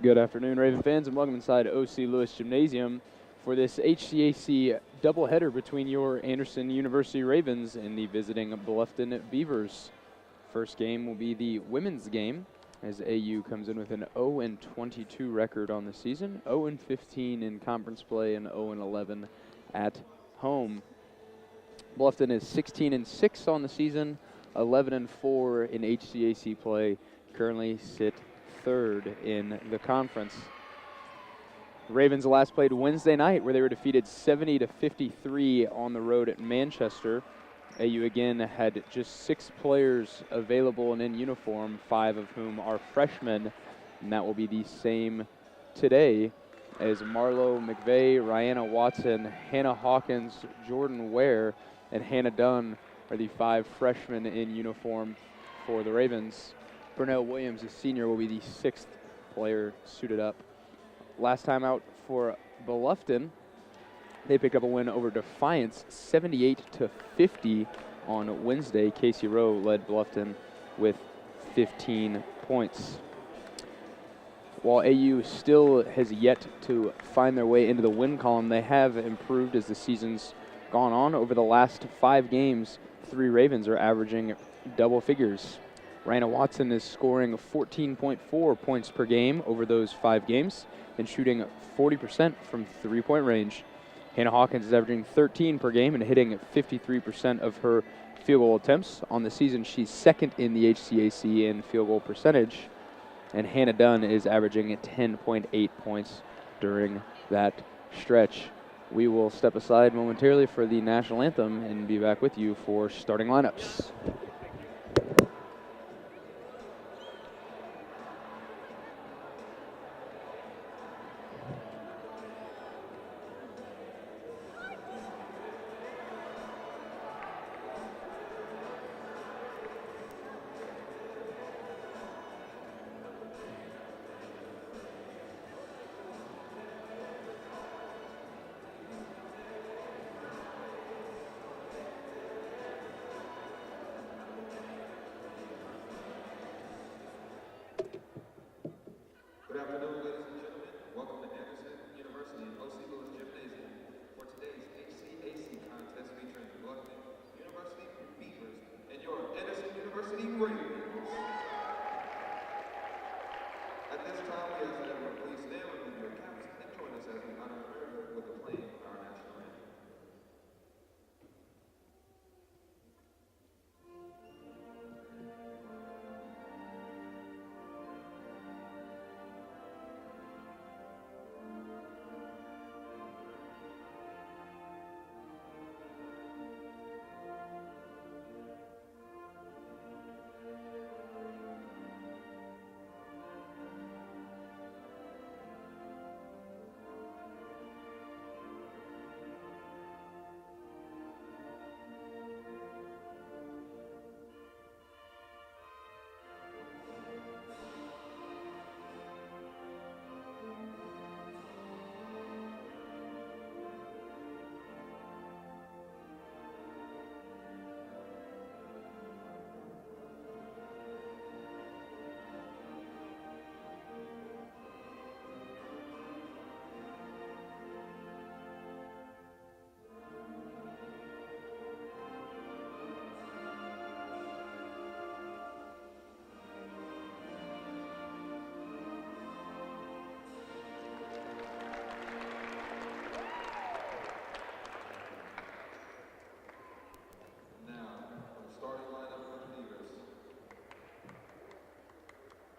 Good afternoon, Raven fans, and welcome inside O.C. Lewis Gymnasium for this HCAC doubleheader between your Anderson University Ravens and the visiting Bluffton Beavers. First game will be the women's game, as AU comes in with an 0-22 record on the season, 0-15 in conference play, and 0-11 at home. Bluffton is 16-6 on the season, 11-4 in HCAC play, currently sit third in the conference. The Ravens last played Wednesday night, where they were defeated 70-53 on the road at Manchester. AU again had just 6 players available and in uniform, 5 of whom are freshmen, and that will be the same today, as Marlo McVeigh, Rihanna Watson, Hannah Hawkins, Jordan Ware, and Hannah Dunn are the 5 freshmen in uniform for the Ravens. Burnell Williams, a senior, will be the 6th player suited up. Last time out for Bluffton, they picked up a win over Defiance, 78-50 on Wednesday. Casey Rowe led Bluffton with 15 points. While AU still has yet to find their way into the win column, they have improved as the season's gone on. Over the last 5 games, 3 Ravens are averaging double figures. Rihanna Watson is scoring 14.4 points per game over those 5 games and shooting 40% from three-point range. Hannah Hawkins is averaging 13 per game and hitting 53% of her field goal attempts. On the season, she's second in the HCAC in field goal percentage. And Hannah Dunn is averaging 10.8 points during that stretch. We will step aside momentarily for the national anthem and be back with you for starting lineups. Good afternoon, ladies and gentlemen. Welcome to Anderson University O.C. Lewis Gymnasium for today's HCAC contest featuring Bluffton University Beavers and your Anderson University Ravens. At this time, we ask that everyone please stand, remove your caps, and join us as we honor America with the playing of our national anthem.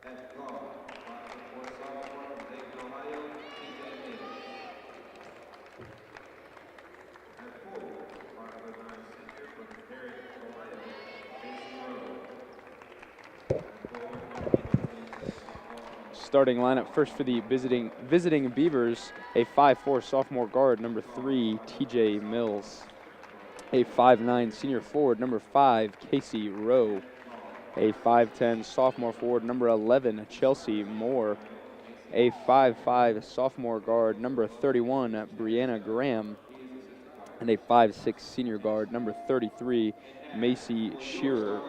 At guard, 5'4" sophomore from Dayton, Ohio, TJ Mills. At forward, 5'9" senior from Perry, Ohio, Casey Rowe. Starting lineup first for the visiting Beavers, a 5'4" sophomore guard, number 3, TJ Mills. A 5'9" senior forward, number 5, Casey Rowe. A 5'10" sophomore forward, number 11, Chelsea Moore. A 5'5" sophomore guard, number 31, Brianna Graham. And a 5'6" senior guard, number 33, Macy Shearer.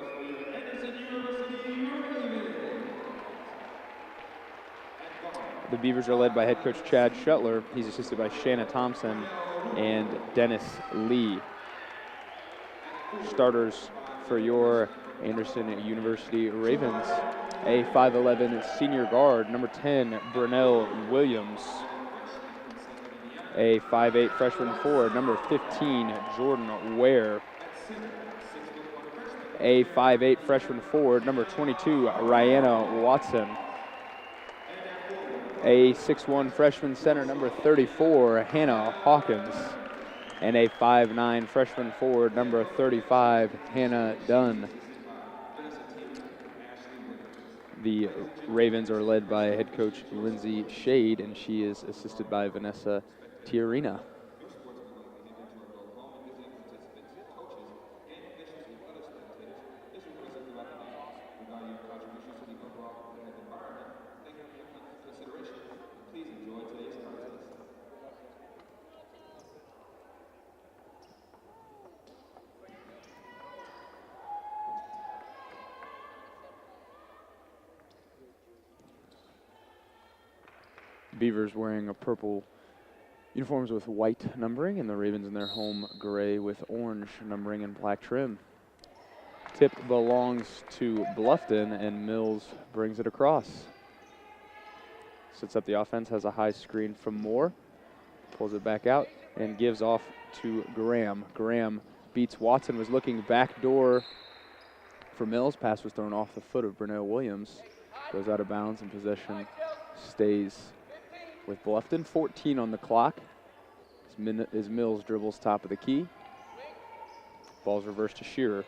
The Beavers are led by head coach Chad Shuttler. He's assisted by Shanna Thompson and Dennis Lee. Starters for your Anderson University Ravens. A 5'11" senior guard, number 10, Brunell Williams. A 5'8" freshman forward, number 15, Jordan Ware. A 5'8" freshman forward, number 22, Rihanna Watson. A 6'1" freshman center, number 34, Hannah Hawkins. And a 5'9" freshman forward, number 35, Hannah Dunn. The Ravens are led by head coach Lindsay Shade, and she is assisted by Vanessa Tiarina. Beavers wearing a purple uniforms with white numbering, and the Ravens in their home gray with orange numbering and black trim. Tip belongs to Bluffton, and Mills brings it across. Sets up the offense, has a high screen from Moore, pulls it back out, and gives off to Graham. Graham beats Watson, was looking back door for Mills. Pass was thrown off the foot of Brunell Williams. Goes out of bounds, and possession stays with Bluffton. 14 on the clock as Mills dribbles top of the key. Ball's reversed to Shearer.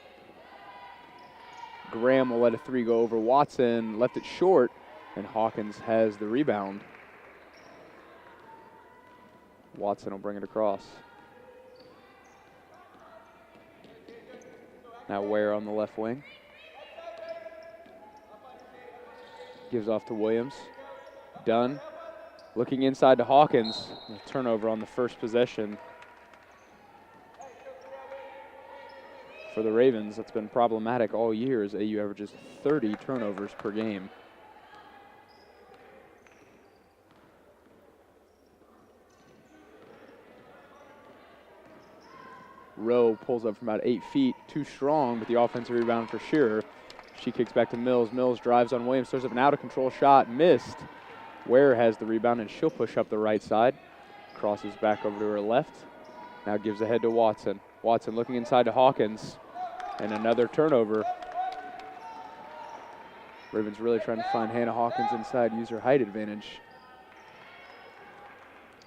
Graham will let a three go over Watson, left it short, and Hawkins has the rebound. Watson will bring it across. Now Ware on the left wing. Gives off to Williams. Dunn. Looking inside to Hawkins. A turnover on the first possession for the Ravens. That's been problematic all year as AU averages 30 turnovers per game. Rowe pulls up from about 8 feet, too strong, but the offensive rebound for Shearer. She kicks back to Mills. Mills drives on Williams, throws up an out-of-control shot, missed. Ware has the rebound, and she'll push up the right side. Crosses back over to her left. Now gives ahead to Watson. Watson looking inside to Hawkins, and another turnover. Ravens really trying to find Hannah Hawkins inside, use her height advantage.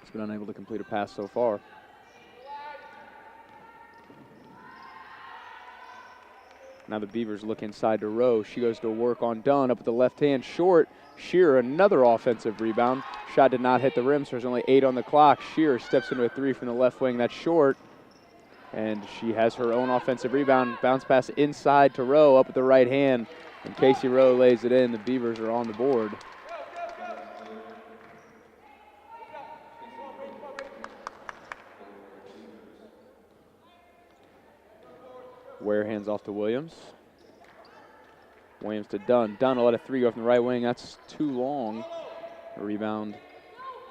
She's been unable to complete a pass so far. Now the Beavers look inside to Rowe. She goes to work on Dunn up with the left hand, short. Shearer, another offensive rebound. Shot did not hit the rim, so there's only 8 on the clock. Shearer steps into a three from the left wing. That's short. And she has her own offensive rebound. Bounce pass inside to Rowe up with the right hand. And Casey Rowe lays it in. The Beavers are on the board. Ware hands off to Williams. Williams to Dunn. Dunn will let a three go from the right wing. That's too long. The rebound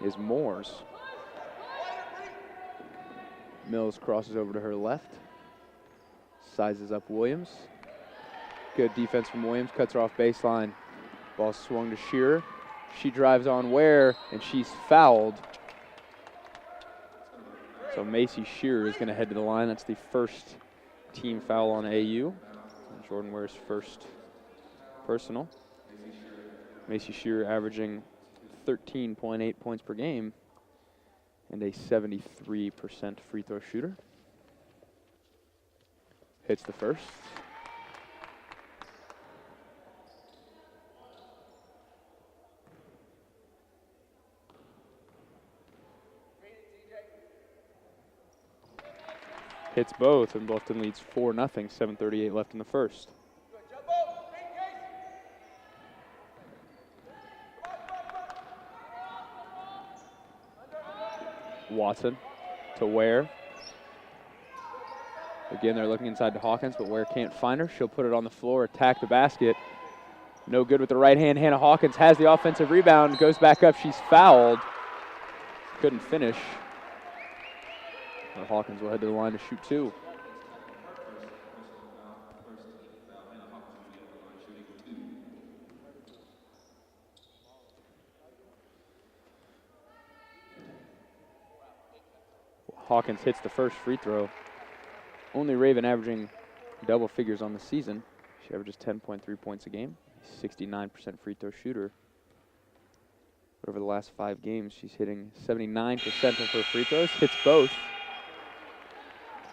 is Moore's. Mills crosses over to her left. Sizes up Williams. Good defense from Williams. Cuts her off baseline. Ball swung to Shearer. She drives on Ware, and she's fouled. So Macy Shearer is going to head to the line. That's the first team foul on AU. Jordan Ware's first personal. Macy Shearer averaging 13.8 points per game and a 73% free throw shooter. Hits the first. Hits both, and Bluffton leads 4-0, 7:38 left in the first. Watson to Ware. Again, they're looking inside to Hawkins, but Ware can't find her. She'll put it on the floor, attack the basket. No good with the right hand. Hannah Hawkins has the offensive rebound, goes back up. She's fouled. Couldn't finish. But Hawkins will head to the line to shoot 2. Hawkins hits the first free throw. Only Raven averaging double figures on the season. She averages 10.3 points a game, 69% free throw shooter. But over the last 5 games, she's hitting 79% of her free throws, hits both.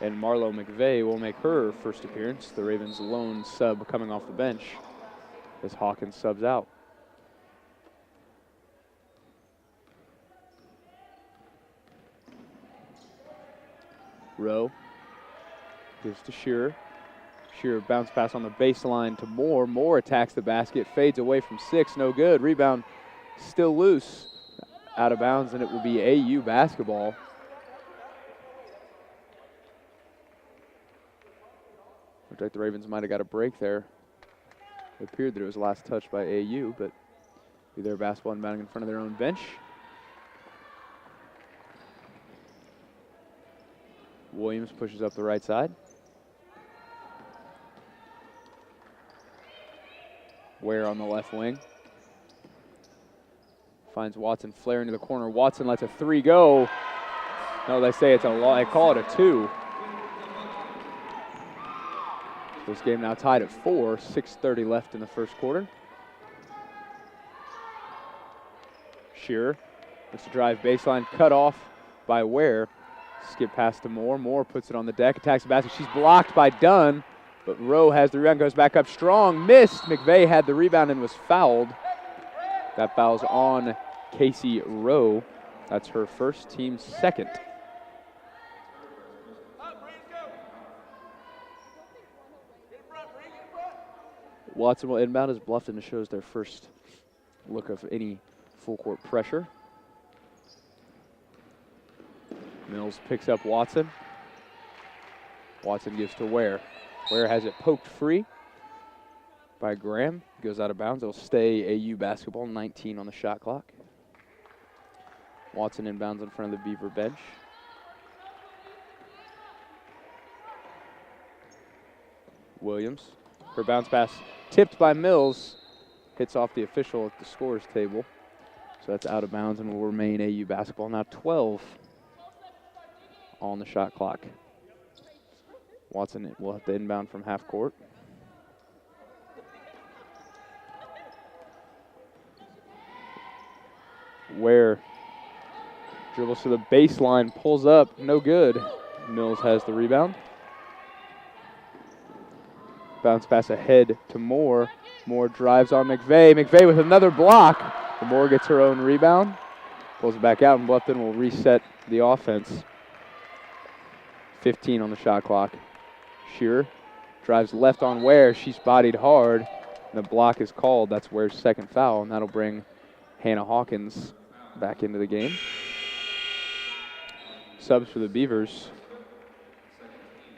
And Marlo McVeigh will make her first appearance, the Ravens' lone sub coming off the bench, as Hawkins subs out. Rowe gives to Shearer. Shearer bounce pass on the baseline to Moore. Moore attacks the basket, fades away from 6, no good. Rebound still loose, out of bounds, and it will be AU basketball. Looked like the Ravens might have got a break there. It appeared that it was last touched by AU, but be their basketball inbounding in front of their own bench. Williams pushes up the right side. Ware on the left wing. Finds Watson flaring to the corner. Watson lets a 3 go. No, they say it's a they call it a 2. This game now tied at 4, 6:30 left in the first quarter. Shearer looks to drive baseline, cut off by Ware. Skip pass to Moore. Moore puts it on the deck, attacks the basket. She's blocked by Dunn, but Rowe has the rebound, goes back up strong. Missed. McVeigh had the rebound and was fouled. That foul's on Casey Rowe. That's her first, team's second. Watson will inbound as Bluffton shows their first look of any full court pressure. Mills picks up Watson. Watson gives to Ware. Ware has it poked free by Graham. Goes out of bounds. It'll stay AU basketball, 19 on the shot clock. Watson inbounds in front of the Beaver bench. Williams. Her bounce pass tipped by Mills. Hits off the official at the scorer's table. So that's out of bounds and will remain AU basketball. Now 12 on the shot clock. Watson will have to inbound from half court. Ware dribbles to the baseline, pulls up, no good. Mills has the rebound. Bounce pass ahead to Moore. Moore drives on McVeigh. McVeigh with another block. Moore gets her own rebound. Pulls it back out, and Bluffton will reset the offense. 15 on the shot clock. Shearer drives left on Ware. She's bodied hard. And the block is called. That's Ware's second foul, and that'll bring Hannah Hawkins back into the game. Subs for the Beavers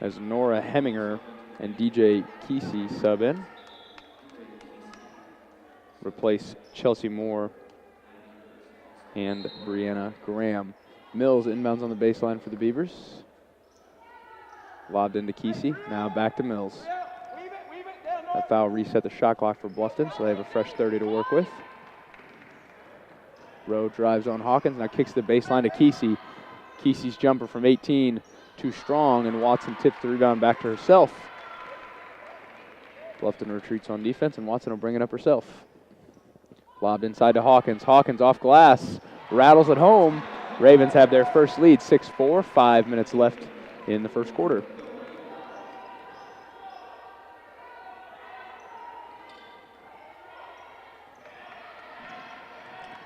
as Nora Heminger and DJ Kesey sub in. Replace Chelsea Moore and Brianna Graham. Mills inbounds on the baseline for the Beavers. Lobbed into Kesey. Now back to Mills. That foul reset the shot clock for Bluffton, so they have a fresh 30 to work with. Rowe drives on Hawkins. Now kicks the baseline to Kesey. Kesey's jumper from 18 too strong, and Watson tips the rebound back to herself. Bluffton retreats on defense, and Watson will bring it up herself. Lobbed inside to Hawkins. Hawkins off glass. Rattles it home. Ravens have their first lead, 6-4. 5 minutes left in the first quarter.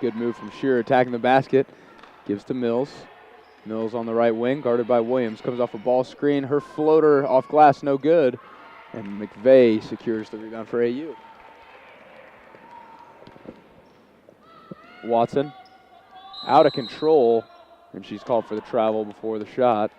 Good move from Shearer, attacking the basket. Gives to Mills. Mills on the right wing, guarded by Williams. Comes off a ball screen. Her floater off glass, no good. And McVeigh secures the rebound for AU. Watson out of control, and she's called for the travel before the shot.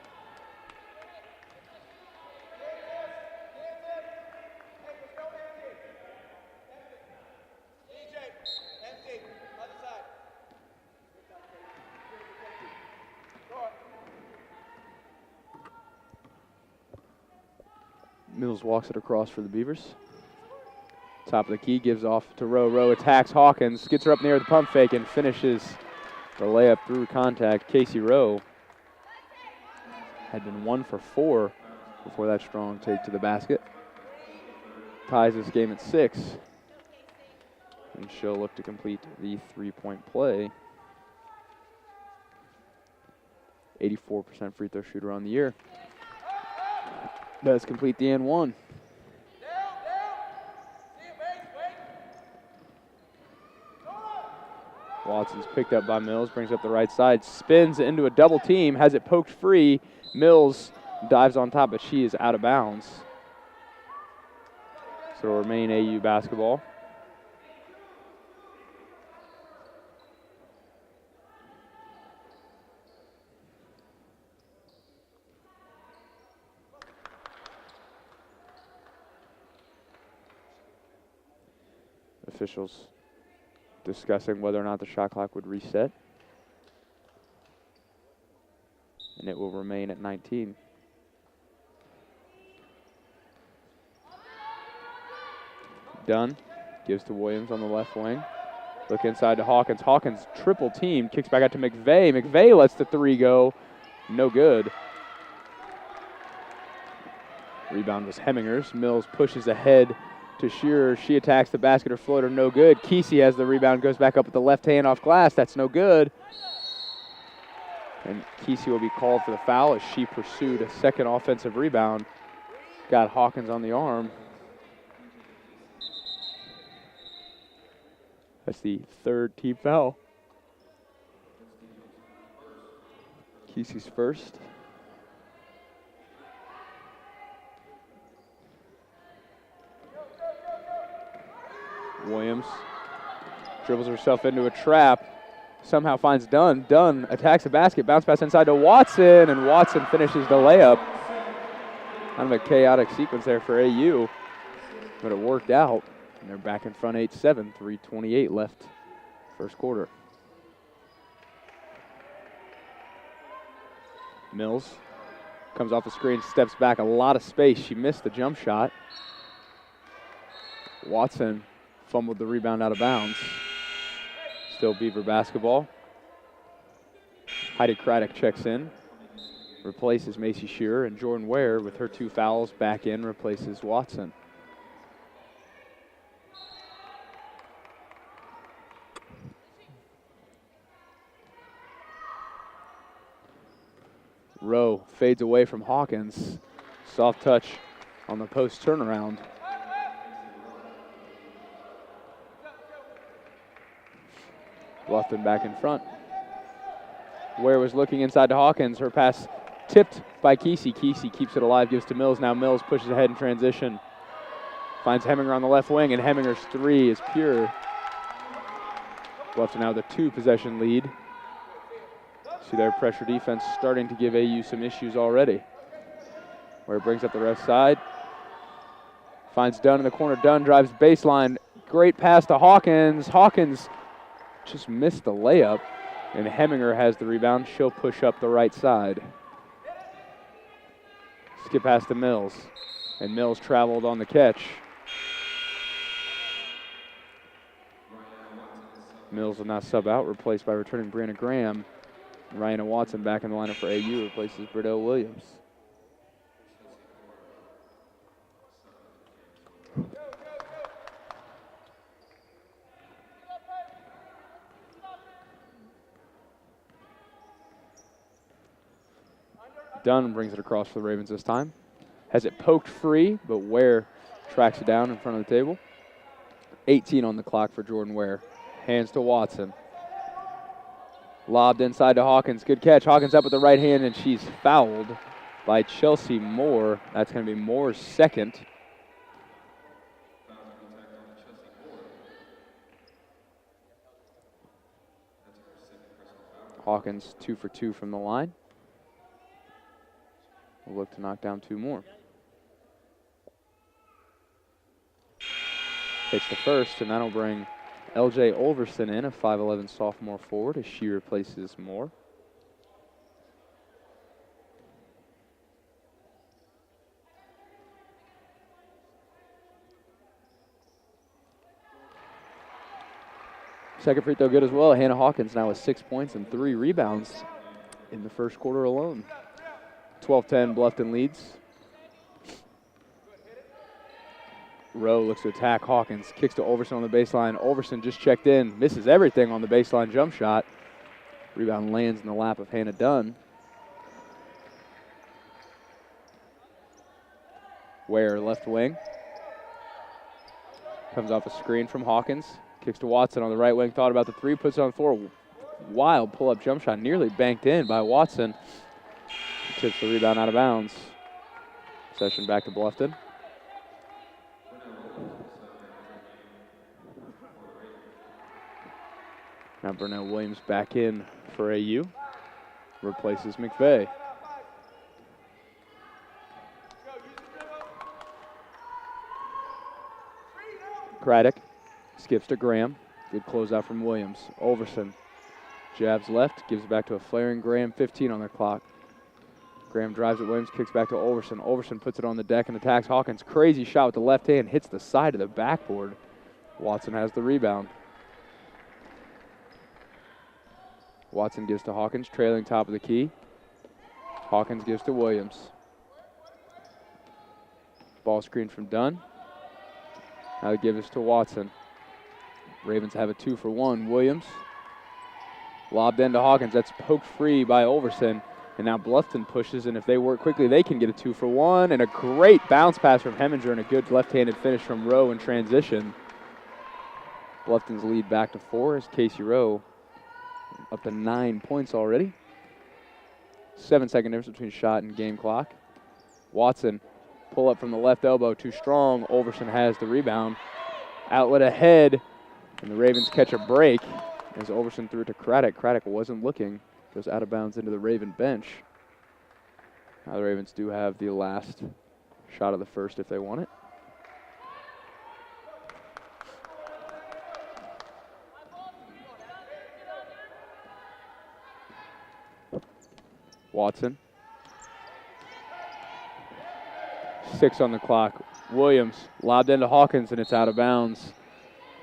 Mills walks it across for the Beavers. Top of the key, gives off to Rowe. Rowe attacks Hawkins, gets her up near the pump fake and finishes the layup through contact. Casey Rowe had been 1 for 4 before that strong take to the basket. Ties this game at 6. And she'll look to complete the 3-point play. 84% free throw shooter on the year. Does complete the N1. Watson's picked up by Mills, brings up the right side, spins into a double team, has it poked free. Mills dives on top, but she is out of bounds. So it'll remain AU basketball. Officials discussing whether or not the shot clock would reset. And it will remain at 19. Dunn gives to Williams on the left wing. Look inside to Hawkins. Hawkins triple team, kicks back out to McVeigh. McVeigh lets the 3 go. No good. Rebound was Hemminger's. Mills pushes ahead to Shearer. She attacks the basket. Her floater, no good. Kesey has the rebound, goes back up with the left hand off glass. That's no good. And Kesey will be called for the foul as she pursued a second offensive rebound. Got Hawkins on the arm. That's the 3rd team foul. Kesey's first. Williams dribbles herself into a trap, somehow finds Dunn. Dunn attacks the basket, bounce pass inside to Watson, and Watson finishes the layup. Kind of a chaotic sequence there for AU, but it worked out. And they're back in front 8-7, 3:28 left first quarter. Mills comes off the screen, steps back, a lot of space. She missed the jump shot. Watson fumbled the rebound out of bounds. Still Beaver basketball. Heidi Craddock checks in, replaces Macy Shearer, and Jordan Ware with her 2 fouls back in, replaces Watson. Rowe fades away from Hawkins. Soft touch on the post turnaround. Bluffton back in front. Ware was looking inside to Hawkins. Her pass tipped by Kesey. Kesey keeps it alive, gives to Mills. Now Mills pushes ahead in transition. Finds Hemminger on the left wing, and Hemminger's 3 is pure. Bluffton now the 2-possession lead. See their pressure defense starting to give AU some issues already. Ware brings up the left side. Finds Dunn in the corner. Dunn drives baseline. Great pass to Hawkins. Hawkins just missed the layup, and Hemminger has the rebound. She'll push up the right side. Skip pass to Mills, and Mills traveled on the catch. Mills will now sub out, replaced by returning Brianna Graham. Ryan Watson back in the lineup for AU, replaces Brittelle Williams. Dunn brings it across for the Ravens this time. Has it poked free, but Ware tracks it down in front of the table. 18 on the clock for Jordan Ware. Hands to Watson. Lobbed inside to Hawkins. Good catch. Hawkins up with the right hand, and she's fouled by Chelsea Moore. That's going to be Moore's second. Hawkins 2 for 2 from the line. We'll look to knock down 2 more. Hits the first, and that'll bring LJ Olverson in, a 5'11 sophomore forward, as she replaces Moore. Second free throw good as well. Hannah Hawkins now with 6 points and 3 rebounds in the first quarter alone. 12-10, Bluffton leads. Rowe looks to attack Hawkins, kicks to Overson on the baseline. Overson just checked in, misses everything on the baseline jump shot. Rebound lands in the lap of Hannah Dunn. Ware left wing. Comes off a screen from Hawkins. Kicks to Watson on the right wing. Thought about the three. Puts it on the floor. Wild pull-up jump shot. Nearly banked in by Watson. Tips the rebound out of bounds. Possession back to Bluffton. Now Burnell Williams back in for AU. Replaces McVeigh. Craddock skips to Graham. Good closeout from Williams. Overson jabs left, gives it back to a flaring Graham. 15 on the clock. Graham drives at Williams, kicks back to Overson. Overson puts it on the deck and attacks Hawkins. Crazy shot with the left hand, hits the side of the backboard. Watson has the rebound. Watson gives to Hawkins, trailing top of the key. Hawkins gives to Williams. Ball screen from Dunn. Now they give this to Watson. Ravens have a 2-for-1. Williams lobbed into Hawkins. That's poked free by Overson. And now Bluffton pushes, and if they work quickly, they can get a 2-for-1. And a great bounce pass from Heminger and a good left-handed finish from Rowe in transition. Bluffton's lead back to 4 as Casey Rowe up to 9 points already. 7-second difference between shot and game clock. Watson, pull up from the left elbow, too strong. Overson has the rebound. Outlet ahead, and the Ravens catch a break as Overson threw it to Craddock. Craddock wasn't looking, goes out of bounds into the Raven bench. Now the Ravens do have the last shot of the first if they want it. Watson. 6 on the clock. Williams lobbed into Hawkins, and it's out of bounds.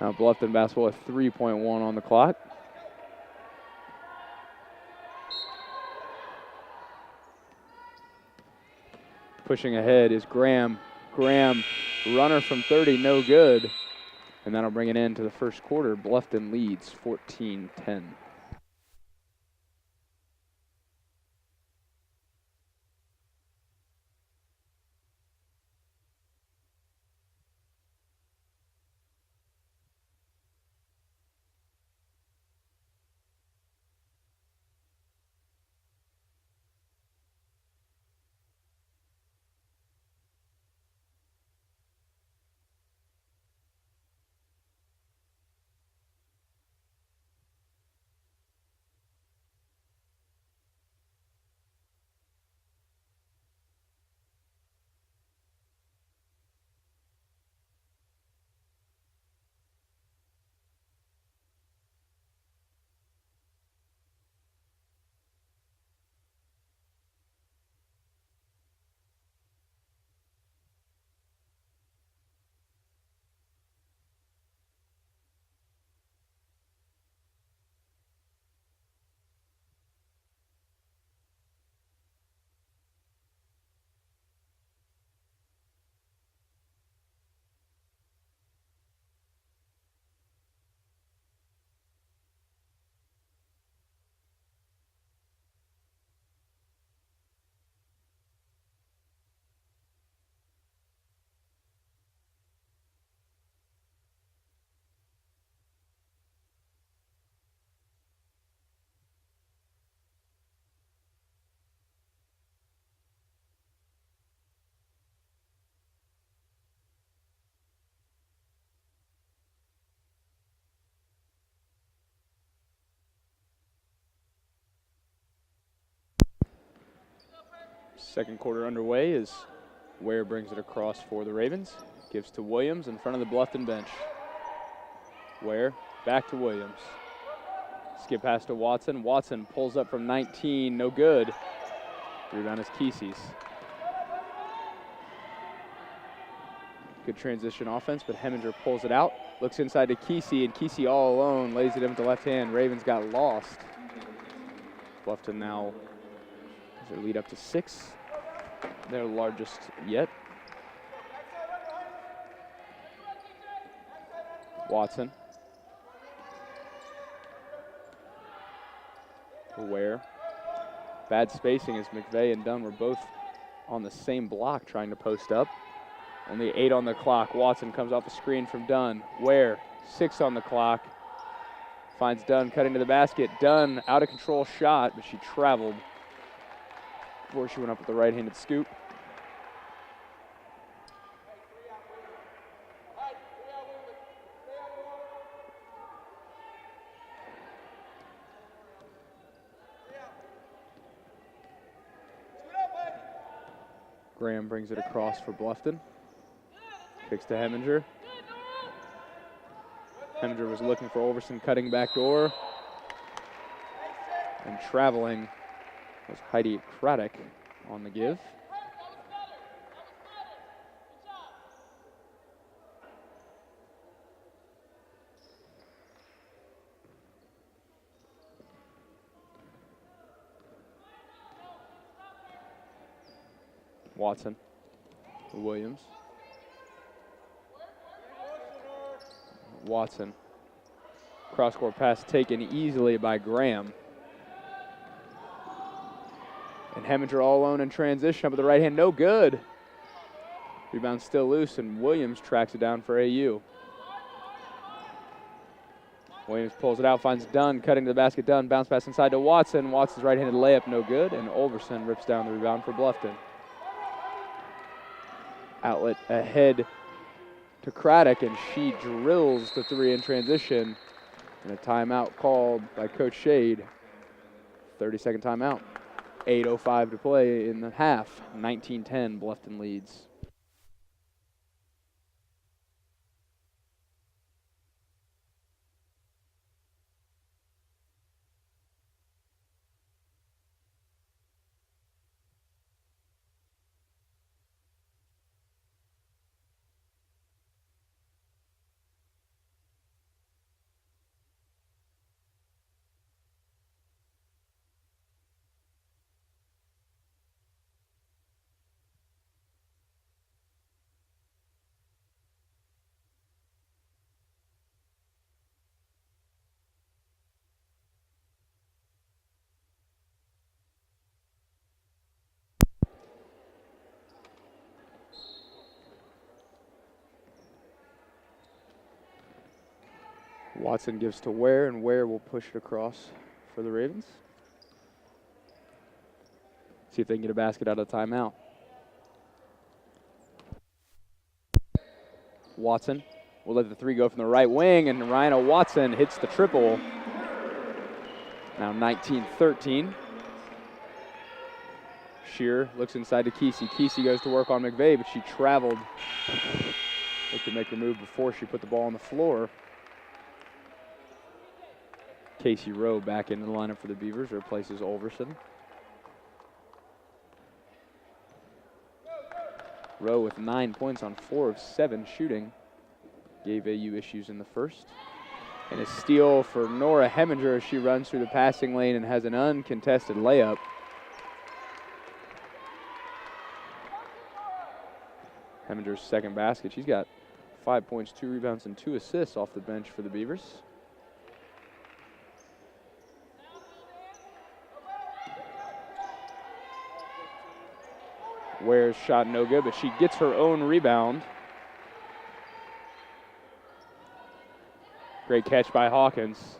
Now Bluffton basketball at 3.1 on the clock. Pushing ahead is Graham. Graham, runner from 30, no good. And that'll bring it into the first quarter. Bluffton leads 14-10. Second quarter underway as Ware brings it across for the Ravens. Gives to Williams in front of the Bluffton bench. Ware back to Williams. Skip pass to Watson. Watson pulls up from 19, no good. Rebound is Kesey's. Good transition offense, but Heminger pulls it out. Looks inside to Kesey, and Kesey all alone lays it in with the left hand. Ravens got lost. Bluffton now has their lead up to 6. Their largest yet. Watson. Ware. Bad spacing as McVeigh and Dunn were both on the same block trying to post up. Only 8 on the clock. Watson comes off a screen from Dunn. Ware, 6 on the clock. Finds Dunn cutting to the basket. Dunn, out of control shot, but she traveled before she went up with the right-handed scoop. Graham brings it across for Bluffton. Kicks to Heminger. Heminger was looking for Overson, cutting back door. And traveling was Heidi Craddock on the give. Watson to Williams. Watson. Cross-court pass taken easily by Graham. And Heminger all alone in transition up with the right hand, no good. Rebound still loose, and Williams tracks it down for AU. Williams pulls it out, finds Dunn, cutting to the basket. Dunn, bounce pass inside to Watson. Watson's right-handed layup, no good, and Overson rips down the rebound for Bluffton. Outlet ahead to Craddock, and she drills the 3 in transition. And a timeout called by Coach Shade. 30-second timeout. 8:05 to play in the half. 19-10, Bluffton leads. Watson gives to Ware, and Ware will push it across for the Ravens. See if they can get a basket out of the timeout. Watson will let the 3 go from the right wing, and Ryana Watson hits the triple. Now 19-13. Shearer looks inside to Kesey. Kesey goes to work on McVeigh, but she traveled. Looked to make her move before she put the ball on the floor. Casey Rowe back into the lineup for the Beavers, replaces Overson. Rowe with 9 points on 4 of 7 shooting. Gave AU issues in the first. And a steal for Nora Heminger as she runs through the passing lane and has an uncontested layup. Heminger's second basket. She's got 5 points, 2 rebounds, and 2 assists off the bench for the Beavers. Ware's shot no good, but she gets her own rebound. Great catch by Hawkins.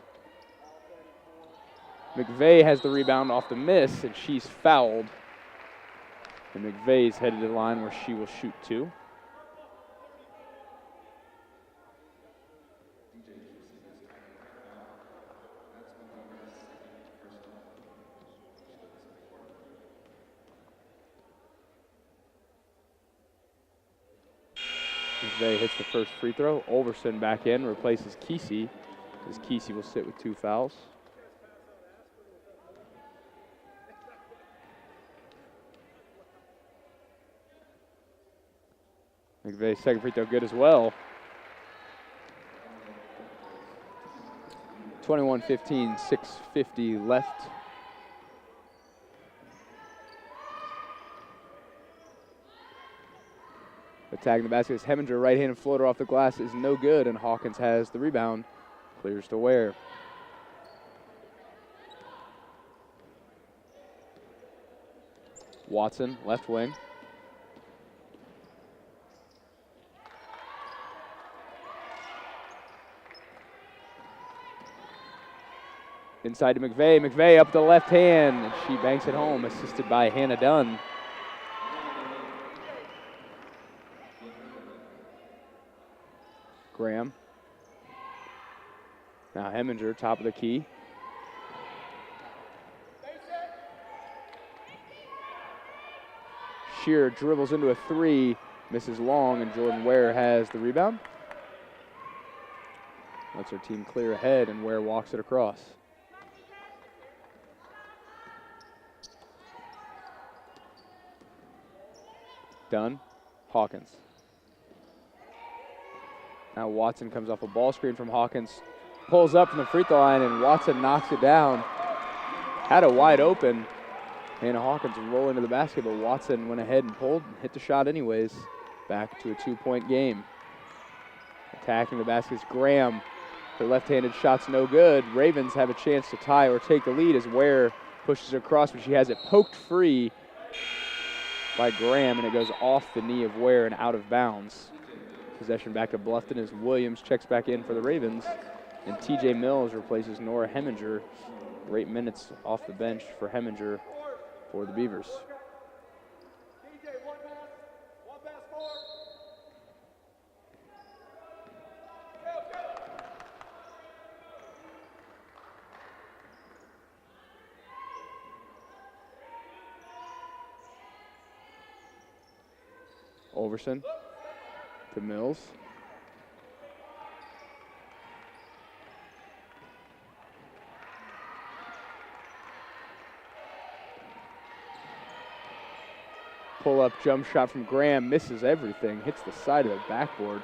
McVeigh has the rebound off the miss, and she's fouled. And McVeigh's headed to the line where she will shoot 2. McVeigh hits the first free throw. Overson back in, replaces Kesey, as Kesey will sit with 2 fouls. McVeigh's second free throw good as well. 21-15, 6:50 left. Attacking the basket is Heminger. Right-handed floater off the glass is no good, and Hawkins has the rebound. Clears to Ware. Watson, left wing. Inside to McVeigh. McVeigh up the left hand. She banks it home, assisted by Hannah Dunn. Graham. Now Heminger, top of the key. Shearer dribbles into a three, misses long, and Jordan Ware has the rebound. Lets her team clear ahead, and Ware walks it across. Dunn, Hawkins. Now Watson comes off a ball screen from Hawkins, pulls up from the free throw line, and Watson knocks it down. Had it wide open. Hannah Hawkins roll into the basket, but Watson went ahead and pulled and hit the shot anyways. Back to a 2-point game. Attacking the basket is Graham. Her left-handed shot's no good. Ravens have a chance to tie or take the lead as Ware pushes it across, but she has it poked free by Graham, and it goes off the knee of Ware and out of bounds. Possession back to Bluffton as Williams checks back in for the Ravens, and TJ Mills replaces Nora Heminger. Great minutes off the bench for Heminger for the Beavers. Overson to Mills. Pull-up jump shot from Graham, misses everything, hits the side of the backboard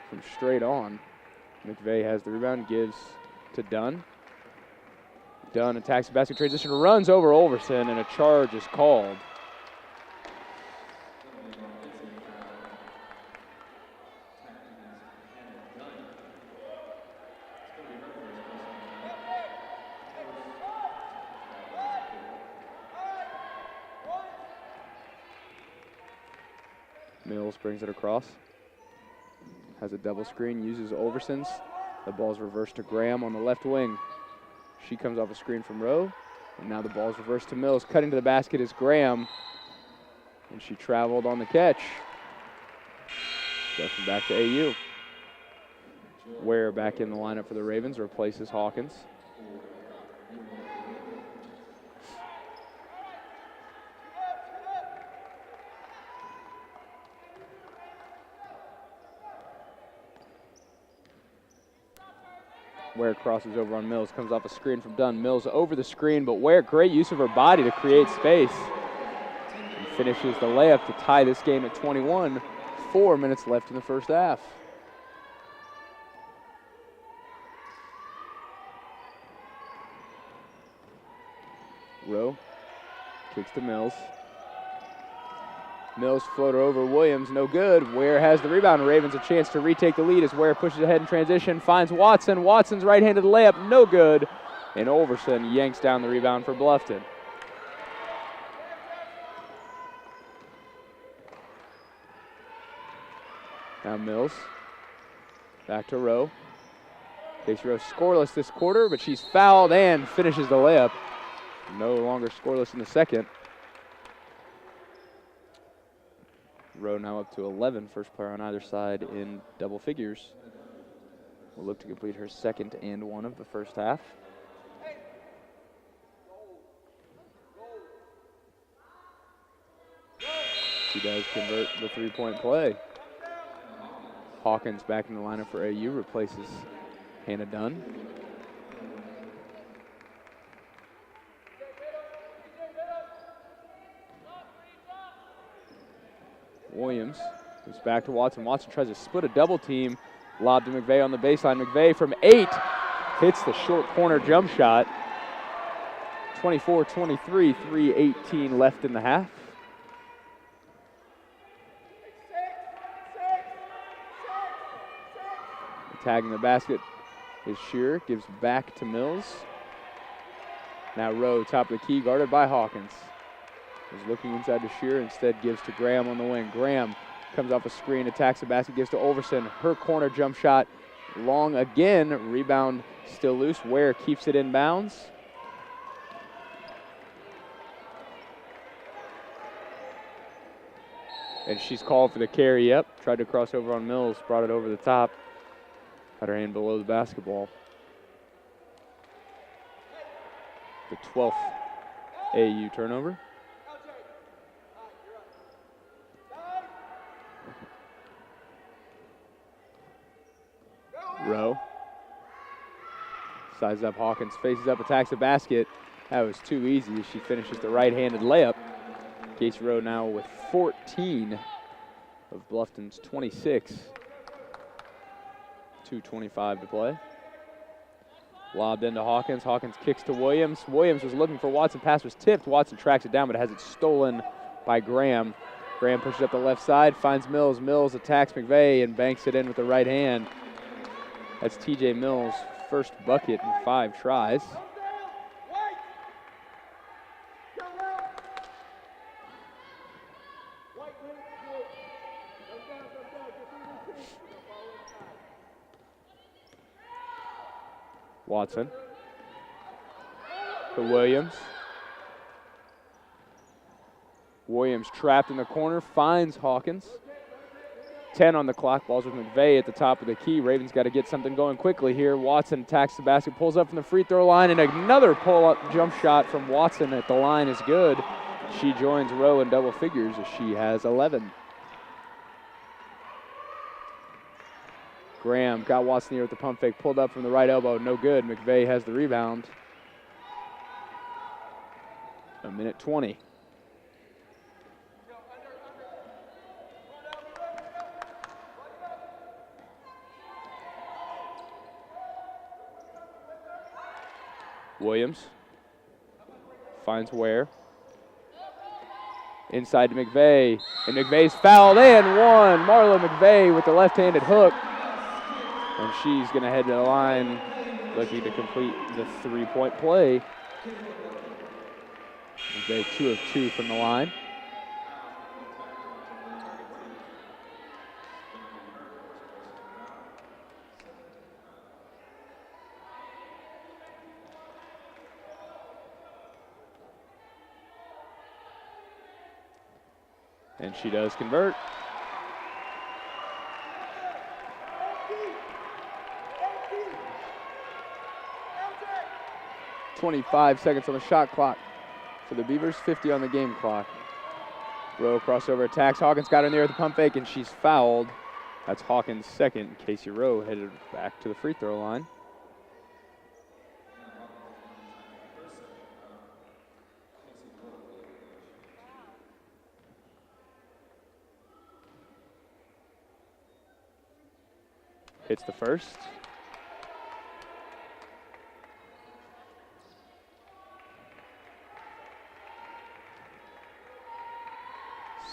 from straight on. McVeigh has the rebound, gives to Dunn. Dunn attacks the basket transition, runs over Overson, and a charge is called. Mills brings it across. Has a double screen, uses Overson's. The ball's reversed to Graham on the left wing. She comes off a screen from Rowe, and now the ball's reversed to Mills. Cutting to the basket is Graham, and she traveled on the catch. Possession back to AU. Ware back in the lineup for the Ravens, replaces Hawkins. Ware crosses over on Mills, comes off a screen from Dunn. Mills over the screen, but Ware, great use of her body to create space. And finishes the layup to tie this game at 21. 4 minutes left in the first half. Rowe kicks to Mills. Mills floater over Williams, no good. Ware has the rebound. Ravens a chance to retake the lead as Ware pushes ahead in transition, finds Watson. Watson's right-handed layup, no good. And Overson yanks down the rebound for Bluffton. Now Mills, back to Rowe. Casey Rowe scoreless this quarter, but she's fouled and finishes the layup. No longer scoreless in the second. Rowe now up to 11, first player on either side in double figures. Will look to complete her second and one of the first half. She does convert the three-point play. Hawkins back in the lineup for AU, replaces Hannah Dunn. Williams It's back to Watson. Watson tries to split a double team. Lob to McVeigh on the baseline. McVeigh from 8 hits the short corner jump shot. 24-23, 3:18 left in the half. Tagging the basket is Shearer, gives back to Mills. Now Rowe, top of the key, guarded by Hawkins. Is looking inside to Shearer, instead gives to Graham on the wing. Graham comes off a screen, attacks the basket, gives to Overson. Her corner jump shot, long again. Rebound still loose. Ware keeps it in bounds. And she's called for the carry up. Tried to cross over on Mills, brought it over the top. Had her hand below the basketball. The 12th AU turnover. Rowe. Sizes up Hawkins, faces up, attacks the basket. That was too easy. She finishes the right-handed layup. Casey Rowe now with 14 of Bluffton's 26. 2:25 to play. Lobbed into Hawkins. Hawkins kicks to Williams. Williams was looking for Watson. Pass was tipped. Watson tracks it down, but has it stolen by Graham. Graham pushes up the left side, finds Mills. Mills attacks McVeigh and banks it in with the right hand. That's TJ Mills' first bucket in 5 tries. Watson to Williams. Williams trapped in the corner, finds Hawkins. 10 on the clock, ball's with McVeigh at the top of the key. Ravens got to get something going quickly here. Watson attacks the basket, pulls up from the free throw line, and another pull-up jump shot from Watson at the line is good. She joins Rowe in double figures as she has 11. Graham got Watson here with the pump fake, pulled up from the right elbow, no good. McVeigh has the rebound. 1:20. Williams finds Ware. Inside to McVeigh, and McVeigh's fouled and one. Marla McVeigh with the left-handed hook. And she's going to head to the line looking to complete the 3-point play. McVeigh 2 of 2 from the line. And she does convert. 25 seconds on the shot clock for the Beavers, 50 on the game clock. Rowe crossover attacks. Hawkins got in there with the pump fake, and she's fouled. That's Hawkins' second. Casey Rowe headed back to the free throw line. Hits the first.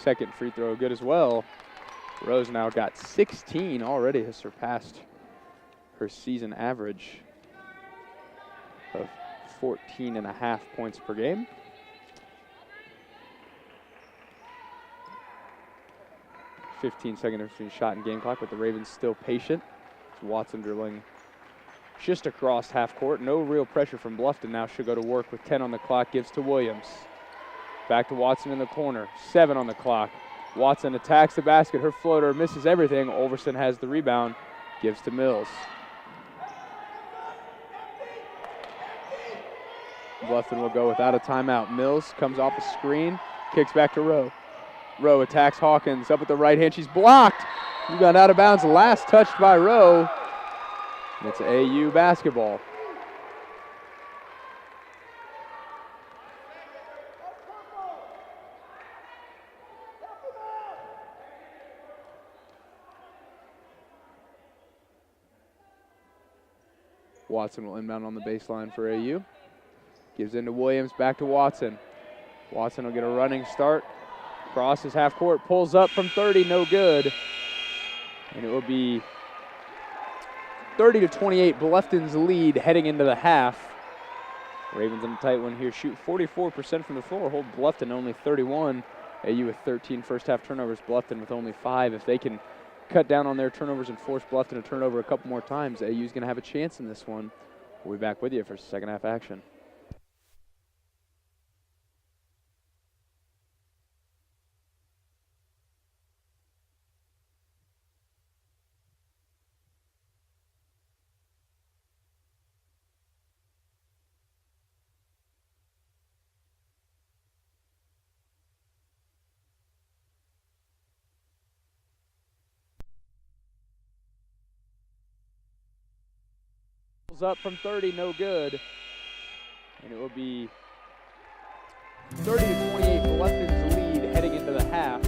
Second free throw good as well. Rose now got 16 already, has surpassed her season average of 14.5 points per game. (15-second shot in game clock, but the Ravens still patient. Watson dribbling just across half court. No real pressure from Bluffton now. She'll go to work with 10 on the clock, gives to Williams. Back to Watson in the corner, 7 on the clock. Watson attacks the basket, her floater misses everything. Overson has the rebound, gives to Mills. Bluffton will go without a timeout. Mills comes off a screen, kicks back to Rowe. Rowe attacks Hawkins up at the right hand. She's blocked. You got out of bounds. Last touched by Rowe. It's AU basketball. Watson will inbound on the baseline for AU. Gives into Williams, back to Watson. Watson will get a running start. Crosses half court, pulls up from 30, no good. And it will be 30-28, Bluffton's lead heading into the half. Ravens in a tight one here, shoot 44% from the floor, hold Bluffton only 31. AU with 13 first half turnovers, Bluffton with only 5. If they can cut down on their turnovers and force Bluffton to turn over a couple more times, AU's gonna have a chance in this one. We'll be back with you for second half action. Up from 30, no good. And it will be 30-28, Bluffton's lead heading into the half.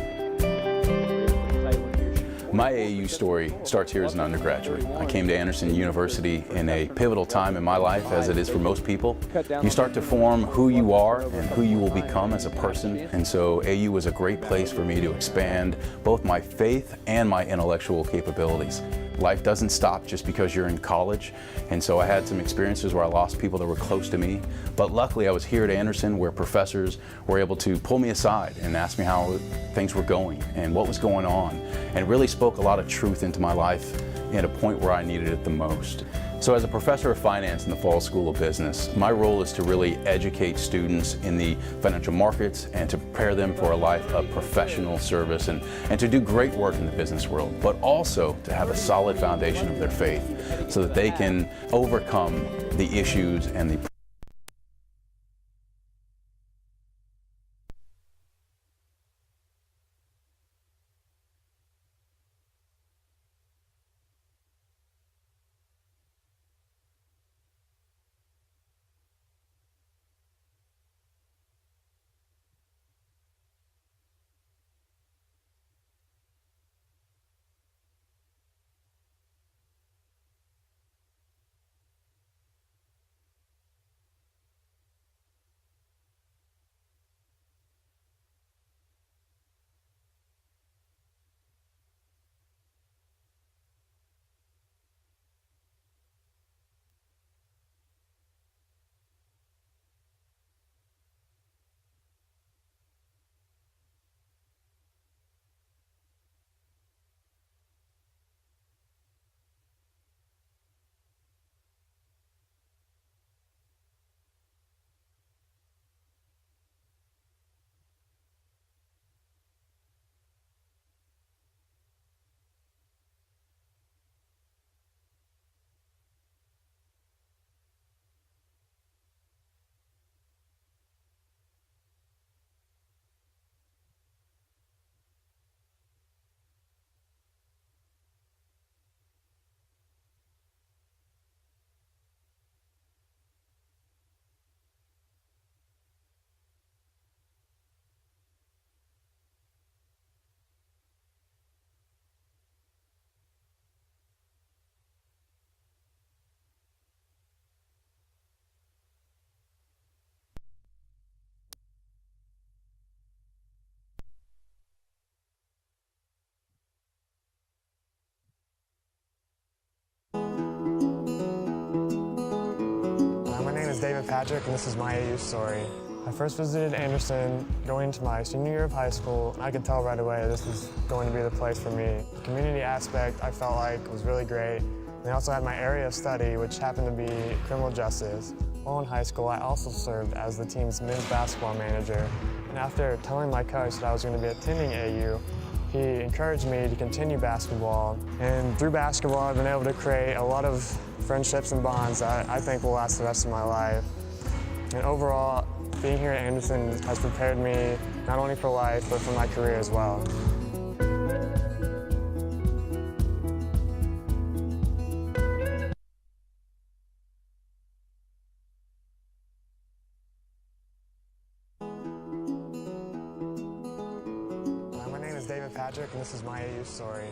My AAU story starts here as an undergraduate. I came to Anderson University in a pivotal time in my life, as it is for most people. You start to form who you are and who you will become as a person, and so AU was a great place for me to expand both my faith and my intellectual capabilities. Life doesn't stop just because you're in college, and so I had some experiences where I lost people that were close to me, but luckily I was here at Anderson where professors were able to pull me aside and ask me how things were going and what was going on, and really spoke a lot of truth into my life at a point where I needed it the most. So as a professor of finance in the Fall School of Business, my role is to really educate students in the financial markets and to prepare them for a life of professional service and to do great work in the business world, but also to have a solid foundation of their faith so that they can overcome the issues and the David Patrick, and this is my AU story. I first visited Anderson going into my senior year of high school, and I could tell right away this was going to be the place for me. The community aspect I felt like was really great. And I also had my area of study, which happened to be criminal justice. While in high school, I also served as the team's men's basketball manager. And after telling my coach that I was going to be attending AU, he encouraged me to continue basketball. And through basketball, I've been able to create a lot of friendships and bonds that I think will last the rest of my life. And overall, being here at Anderson has prepared me not only for life, but for my career as well. My name is David Patrick, and this is my AU story.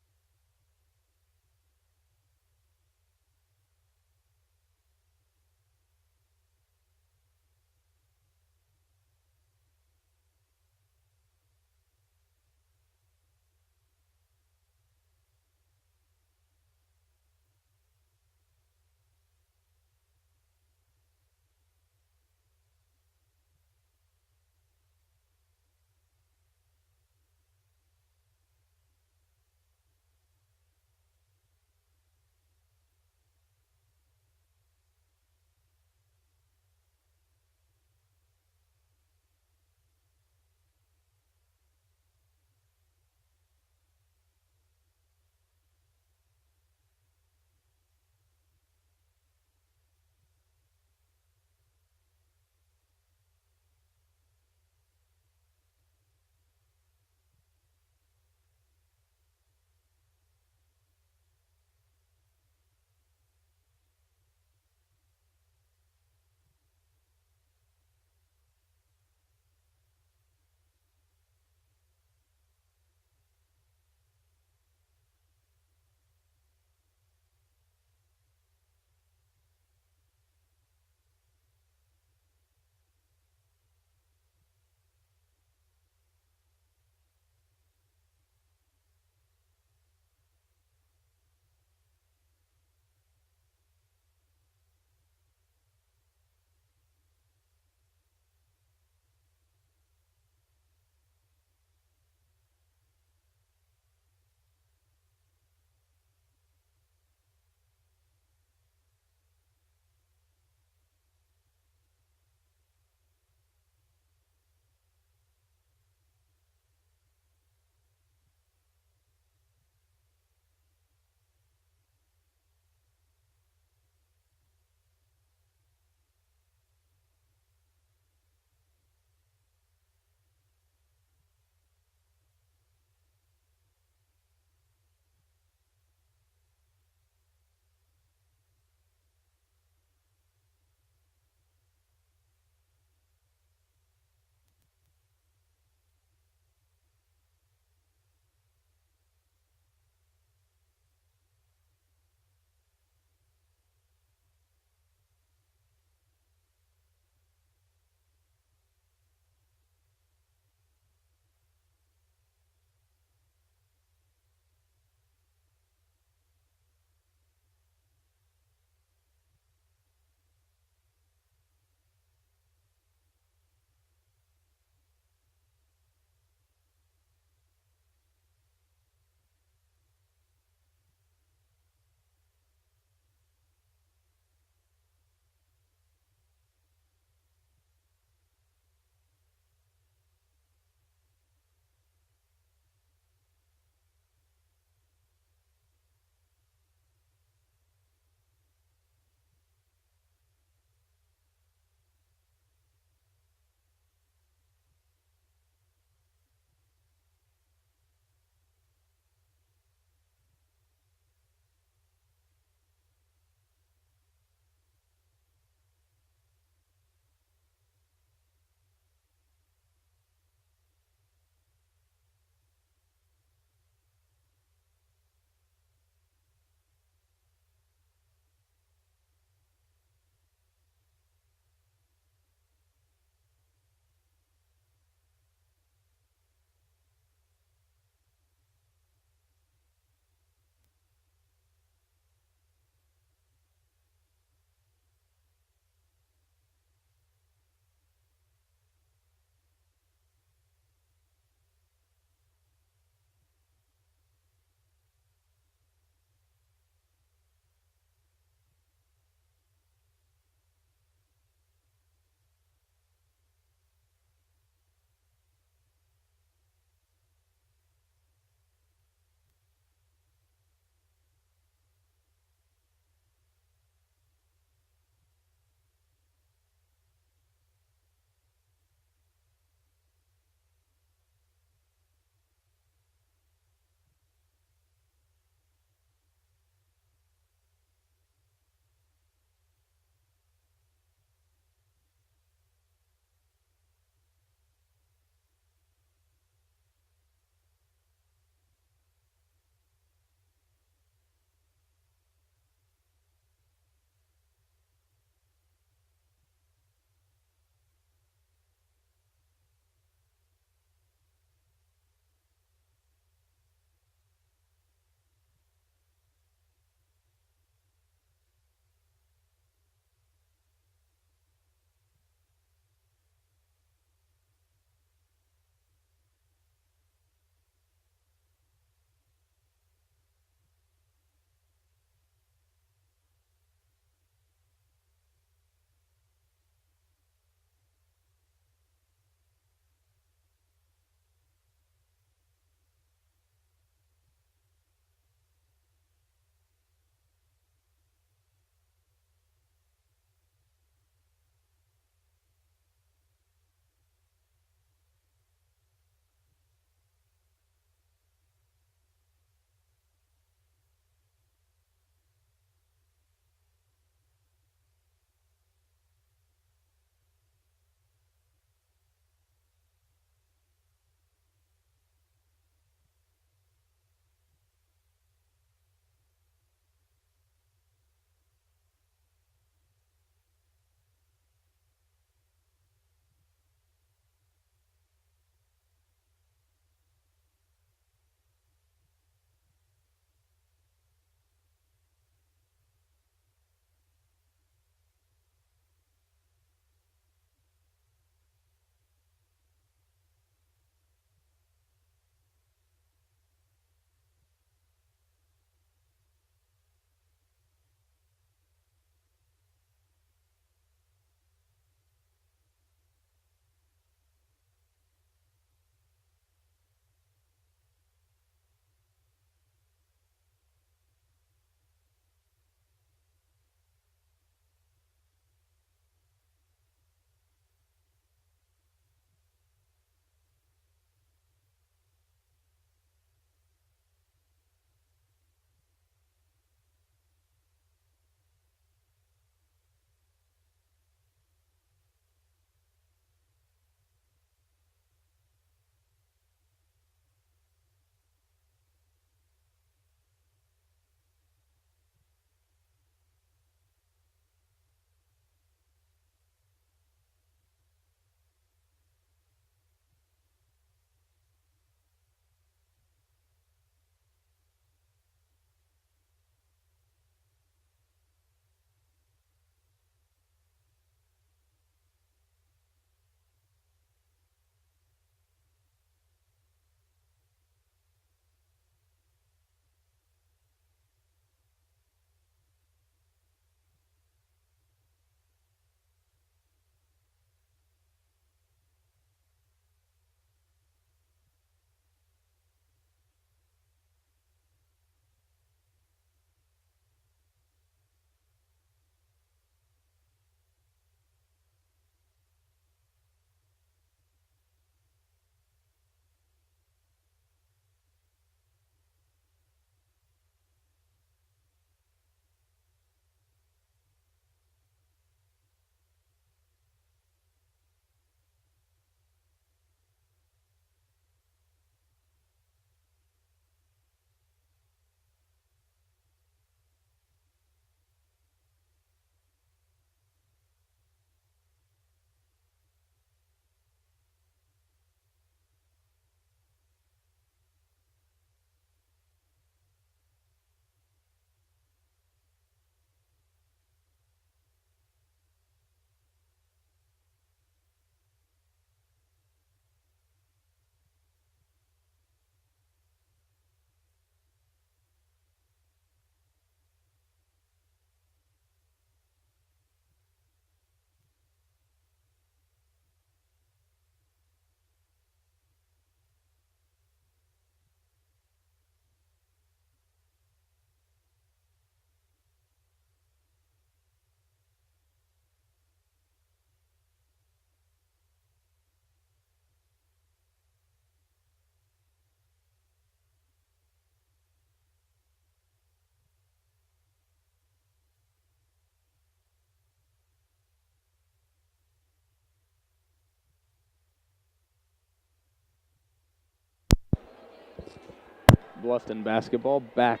Bluffton basketball back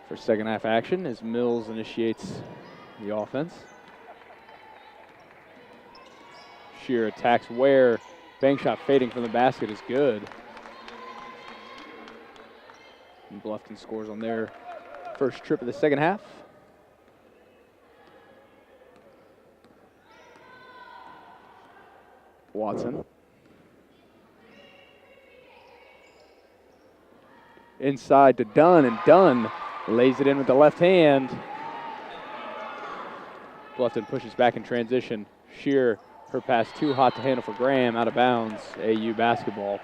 for second half action as Mills initiates the offense. Shear attacks Ware. Bank shot fading from the basket is good. And Bluffton scores on their first trip of the second half. Watson. Inside to Dunn, and Dunn lays it in with the left hand. Bluffton pushes back in transition. Shear, her pass too hot to handle for Graham, out of bounds. AU basketball.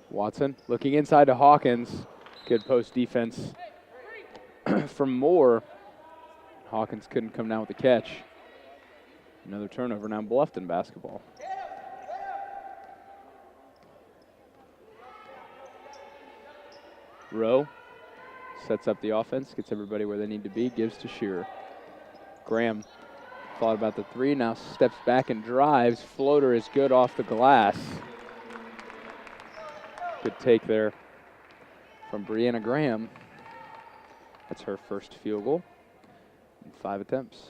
Watson looking inside to Hawkins. Good post defense from Moore. Hawkins couldn't come down with the catch. Another turnover now, Bluffton basketball. Rowe sets up the offense, gets everybody where they need to be, gives to Shearer. Graham thought about the three, now steps back and drives. Floater is good off the glass. Good take there from Brianna Graham. That's her first field goal in 5 attempts.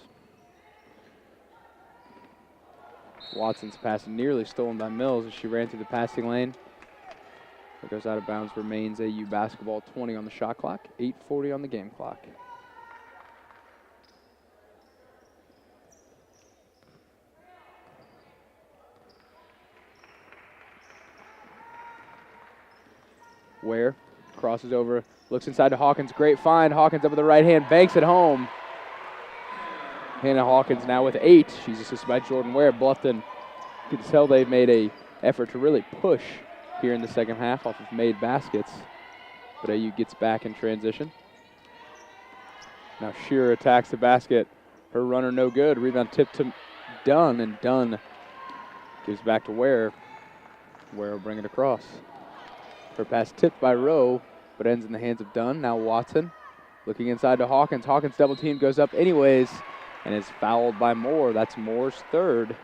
Watson's pass nearly stolen by Mills as she ran through the passing lane. It goes out of bounds, remains AU basketball, 20 on the shot clock, 8:40 on the game clock. Ware crosses over, looks inside to Hawkins. Great find. Hawkins up with the right hand, banks it home. Hannah Hawkins now with 8. She's assisted by Jordan Ware. Bluffton, you can tell they've made an effort to really push here in the second half off of made baskets. But AU gets back in transition. Now Shearer attacks the basket. Her runner no good. Rebound tip to Dunn, and Dunn gives back to Ware. Ware will bring it across. Her pass tipped by Rowe, but ends in the hands of Dunn. Now Watson looking inside to Hawkins. Hawkins double team, goes up anyways, and is fouled by Moore. That's Moore's third.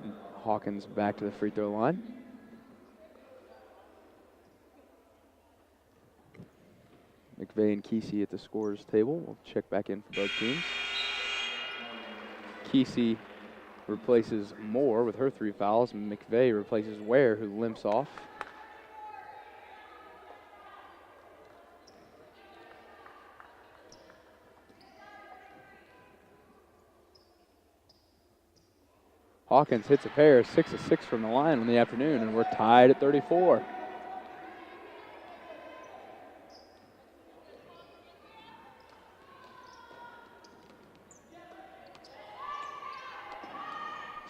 And Hawkins back to the free throw line. McVeigh and Kesey at the scorer's table. We'll check back in for both teams. Kesey replaces Moore with her 3 fouls. McVeigh replaces Ware, who limps off. Hawkins hits a pair, 6 of 6 from the line in the afternoon, and we're tied at 34.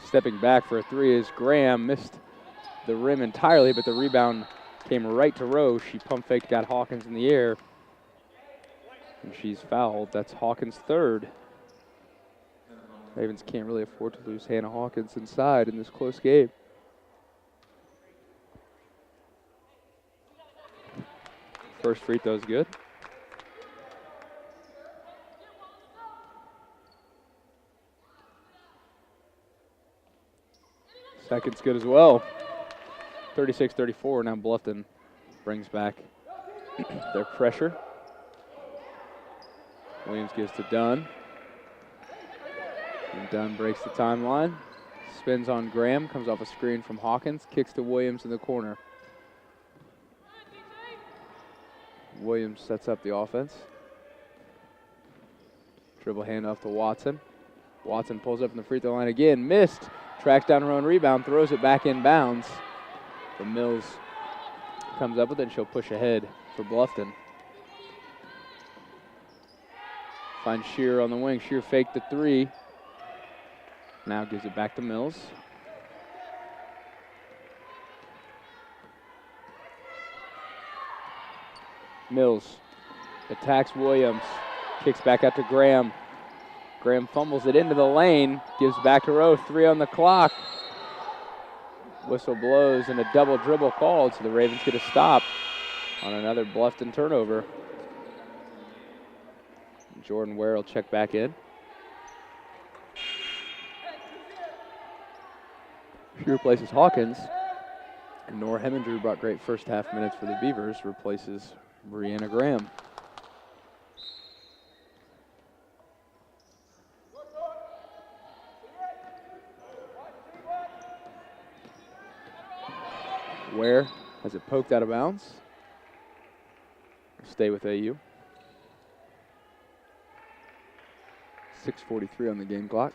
Stepping back for a 3 is Graham. Missed the rim entirely, but the rebound came right to Rowe. She pump faked, got Hawkins in the air, and she's fouled. That's Hawkins' third. Ravens can't really afford to lose Hannah Hawkins inside in this close game. First free throw is good. Second's good as well. 36-34. Now Bluffton brings back their pressure. Williams gives to Dunn. And Dunn breaks the timeline. Spins on Graham. Comes off a screen from Hawkins. Kicks to Williams in the corner. Williams sets up the offense. Dribble handoff to Watson. Watson pulls up in the free throw line again. Missed. Tracks down her own rebound, throws it back in bounds. But Mills comes up with it, and she'll push ahead for Bluffton. Finds Shearer on the wing. Shearer faked the 3. Now gives it back to Mills. Mills attacks Williams. Kicks back out to Graham. Graham fumbles it into the lane, gives back to Rowe, 3 on the clock. Whistle blows and a double dribble called, so the Ravens get a stop on another Bluffton turnover. Jordan Ware will check back in. She replaces Hawkins. And Nora Heminger, who brought great first half minutes for the Beavers, replaces Brianna Graham. Ware has it poked out of bounds. Stay with AU. 6:43 on the game clock,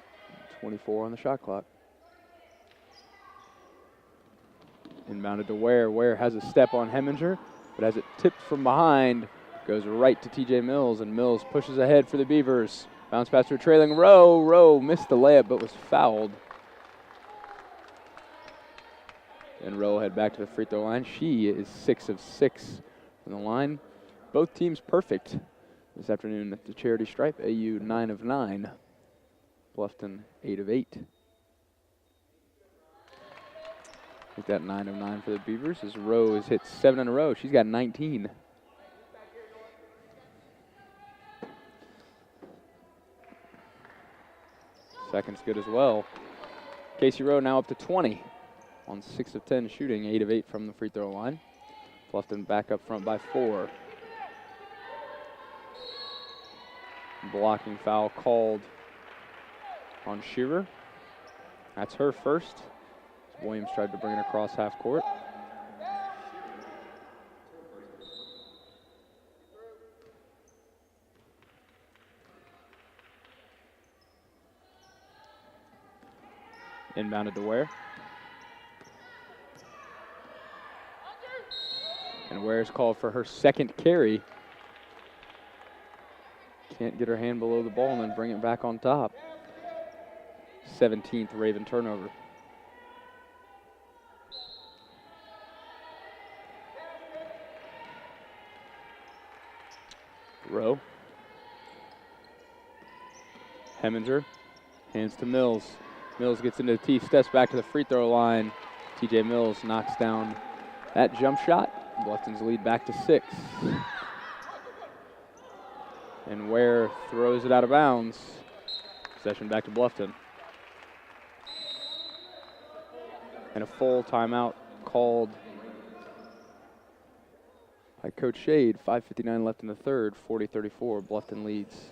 24 on the shot clock. Inbounded to Ware. Ware has a step on Heminger, but as it tipped from behind, goes right to TJ Mills, and Mills pushes ahead for the Beavers. Bounce pass to a trailing Rowe. Rowe missed the layup but was fouled. And Rowe head back to the free throw line. She is 6 of 6 from the line. Both teams perfect this afternoon at the charity stripe. AU 9 of 9. Bluffton 8 of 8. Make that 9 of 9 for the Beavers as Rowe has hit 7 in a row. She's got 19. Second's good as well. Casey Rowe now up to 20 on 6 of 10 shooting, 8 of 8 from the free throw line. Bluffton back up front by 4. Blocking foul called on Shearer. That's her first. Williams tried to bring it across half court. Inbounded to Ware. And Ware's called for her second carry. Can't get her hand below the ball and then bring it back on top. 17th Raven turnover. Rowe. Heminger. Hands to Mills. Mills gets into the tee, steps back to the free throw line. TJ Mills knocks down that jump shot. Bluffton's lead back to 6. And Ware throws it out of bounds. Possession back to Bluffton. And a full timeout called by Coach Shade. 5:59 left in the third, 40-34. Bluffton leads.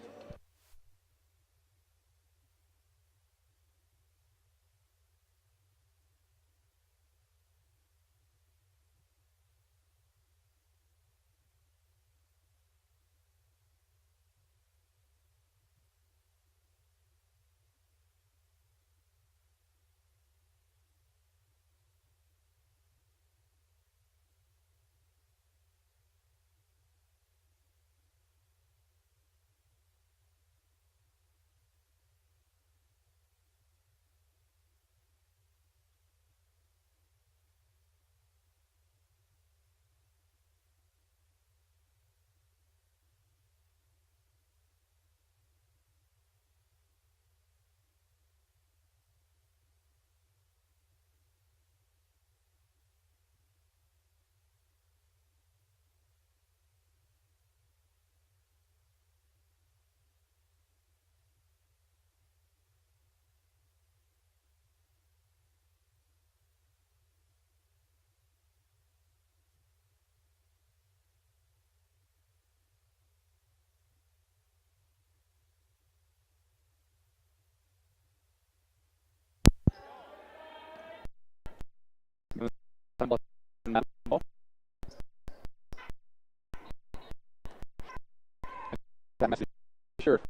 Sure.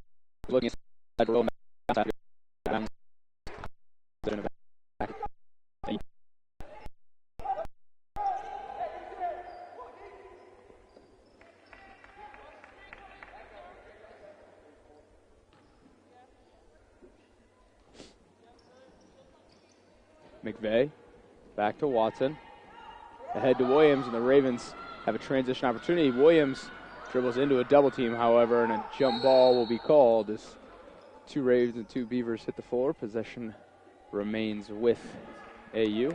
Looking inside row. McVeigh back to Watson. Ahead to Williams, and the Ravens have a transition opportunity. Williams dribbles into a double team, however, and a jump ball will be called as 2 Ravens and 2 Beavers hit the floor. Possession remains with AU.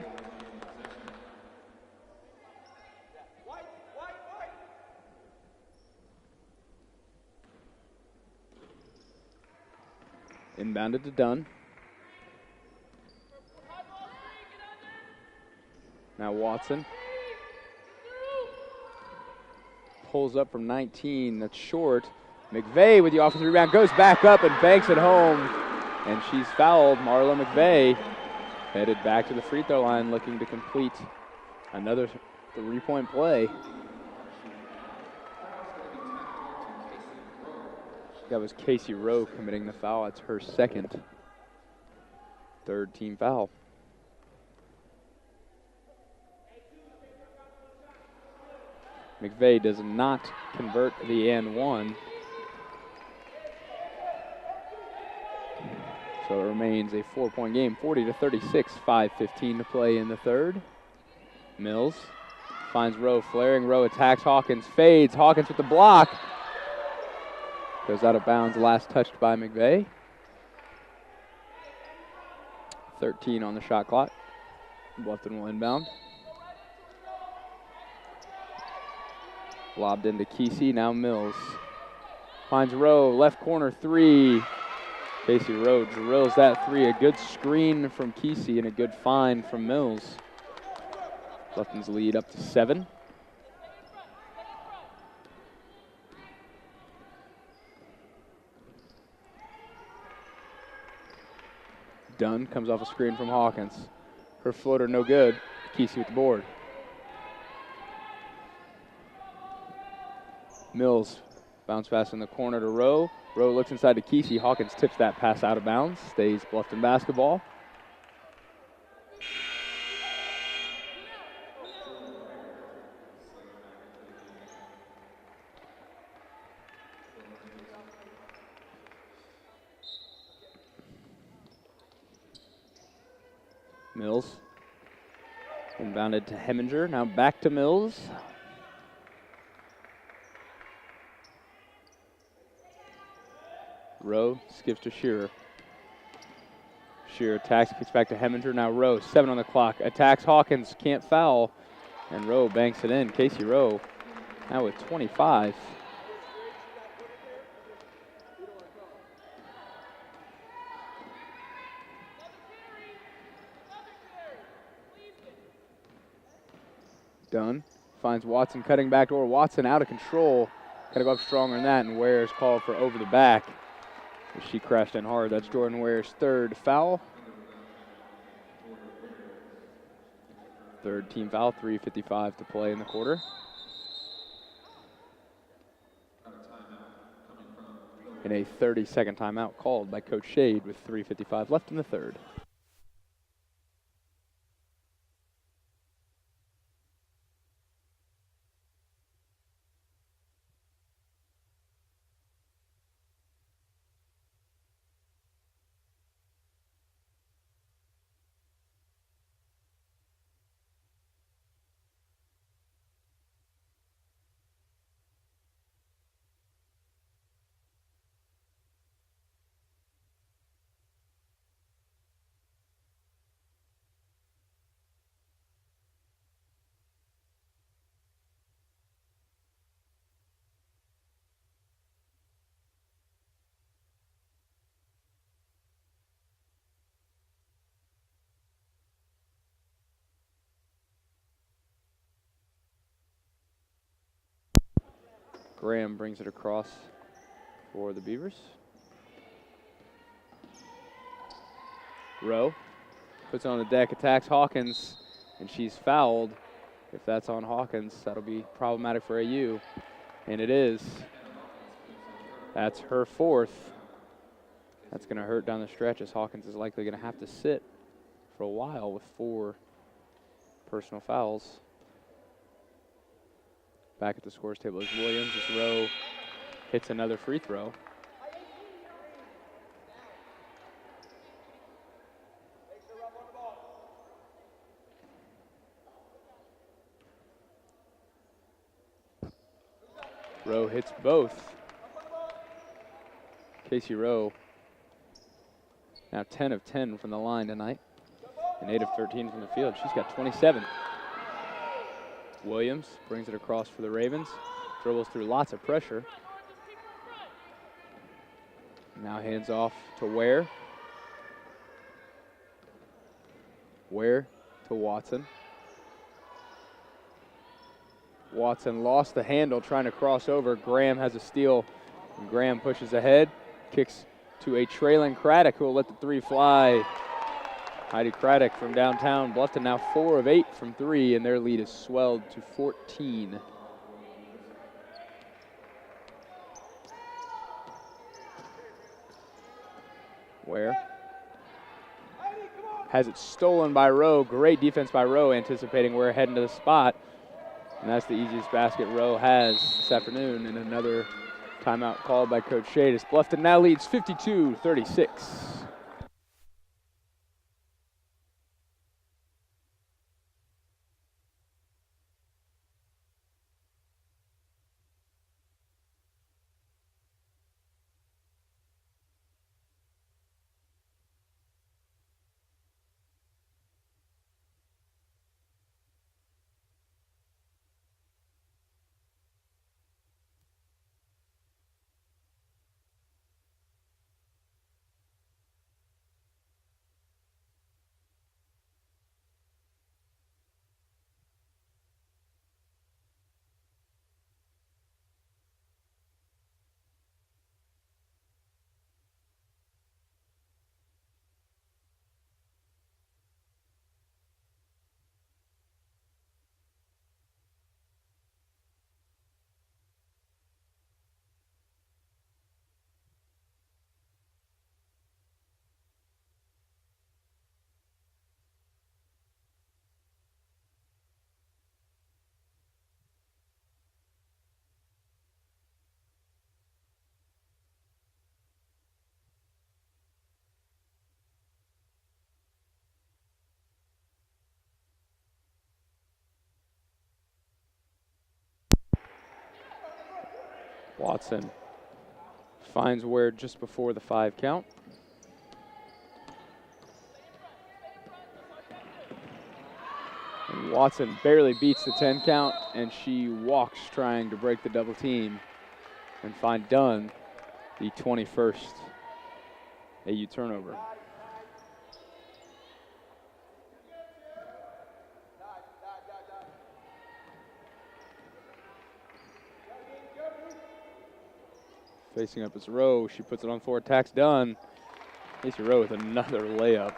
Inbounded to Dunn. Now Watson. Pulls up from 19, that's short. McVeigh with the offensive rebound, goes back up and banks it home. And she's fouled. Marla McVeigh headed back to the free throw line looking to complete another 3-point play. That was Casey Rowe committing the foul. It's her second. Third team foul. McVeigh does not convert the and one. So it remains a 4-point game, 40-36, 5:15 to play in the third. Mills finds Rowe flaring. Rowe attacks Hawkins, fades. Hawkins with the block. Goes out of bounds, last touched by McVeigh. 13 on the shot clock. Bluffton will inbound. Lobbed into Kesey, now Mills. Finds Rowe, left corner three. Casey Rowe drills that three. A good screen from Kesey and a good find from Mills. Bluffton's lead up to 7. Dunn comes off a screen from Hawkins. Her floater no good. Kesey with the board. Mills bounce pass in the corner to Rowe. Rowe looks inside to Kesey. Hawkins tips that pass out of bounds. Stays Bluffton basketball. Mills. Inbounded to Heminger. Now back to Mills. Rowe skips to Shearer. Shearer attacks, kicks back to Heminger. Now Rowe, 7 on the clock. Attacks Hawkins, can't foul. And Rowe banks it in. Casey Rowe now with 25. Dunn finds Watson cutting back door. Watson out of control. Got to go up stronger than that, and Ware's called for over the back. She crashed in hard. That's Jordan Ware's third foul. Third team foul, 3:55 to play in the quarter. And a 30-second timeout called by Coach Shade with 3:55 left in the third. Graham brings it across for the Beavers. Rowe puts it on the deck, attacks Hawkins, and she's fouled. If that's on Hawkins, that'll be problematic for AU. And it is. That's her fourth. That's going to hurt down the stretch as Hawkins is likely going to have to sit for a while with 4 personal fouls. Back at the scores table is Williams as Rowe hits another free throw. Rowe hits both. Casey Rowe now 10 of 10 from the line tonight and 8 of 13 from the field. She's got 27. Williams brings it across for the Ravens. Dribbles through lots of pressure. Now hands off to Ware. Ware to Watson. Watson lost the handle trying to cross over. Graham has a steal. And Graham pushes ahead, kicks to a trailing Craddock, who will let the three fly. Heidi Craddock from downtown. Bluffton now 4 of 8 from 3, and their lead is swelled to 14. Ware has it stolen by Rowe. Great defense by Rowe, anticipating Ware heading to the spot. And that's the easiest basket Rowe has this afternoon, and another timeout called by Coach Shade as Bluffton now leads 52-36. Watson finds Ware just before the 5 count. And Watson barely beats the 10 count, and she walks trying to break the double team and find Dunn, the 21st AU turnover. Facing up is Rowe. She puts it on floor, attacks Dunn. Casey Rowe with another layup.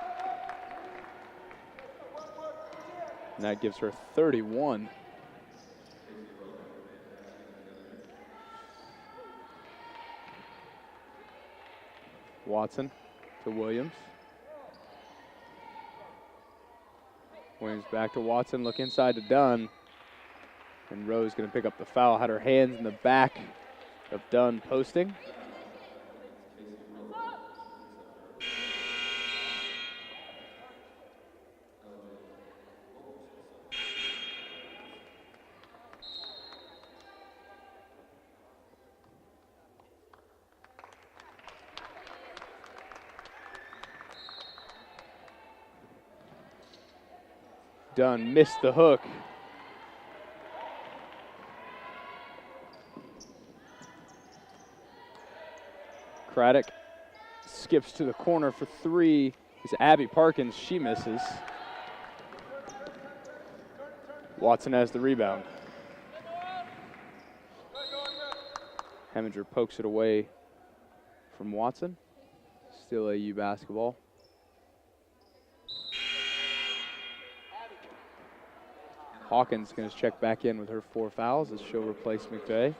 And that gives her 31. Watson to Williams. Williams back to Watson, look inside to Dunn. And Rowe's gonna pick up the foul, had her hands in the back of Dunn posting. Dunn missed the hook. Craddock skips to the corner for 3. It's Abby Parkins, she misses. Watson has the rebound. Heminger pokes it away from Watson. Still AU basketball. Hawkins going to check back in with her 4 fouls as she'll replace McVeigh.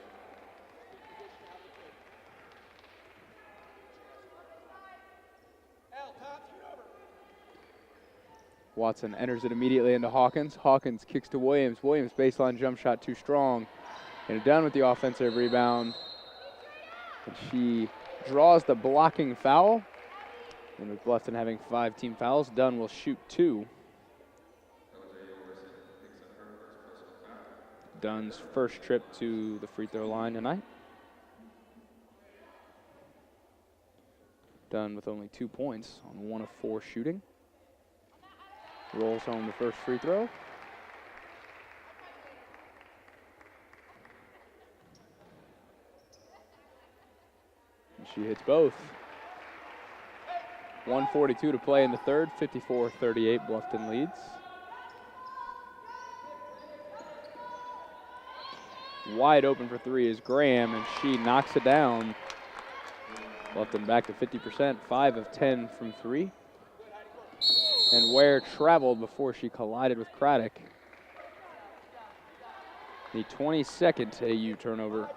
Watson enters it immediately into Hawkins. Hawkins kicks to Williams. Williams baseline jump shot too strong. And done with the offensive rebound. And she draws the blocking foul. And with Bluffton having 5 team fouls, Dunn will shoot 2. Dunn's first trip to the free throw line tonight. Dunn with only 2 points on 1 of 4 shooting. Rolls home the first free throw. And she hits both. 1:42 to play in the third, 54-38, Bluffton leads. Wide open for three is Graham, and she knocks it down. Bluffton back to 50%, 5 of 10 from three. And Ware traveled before she collided with Craddock. The 22nd AU turnover.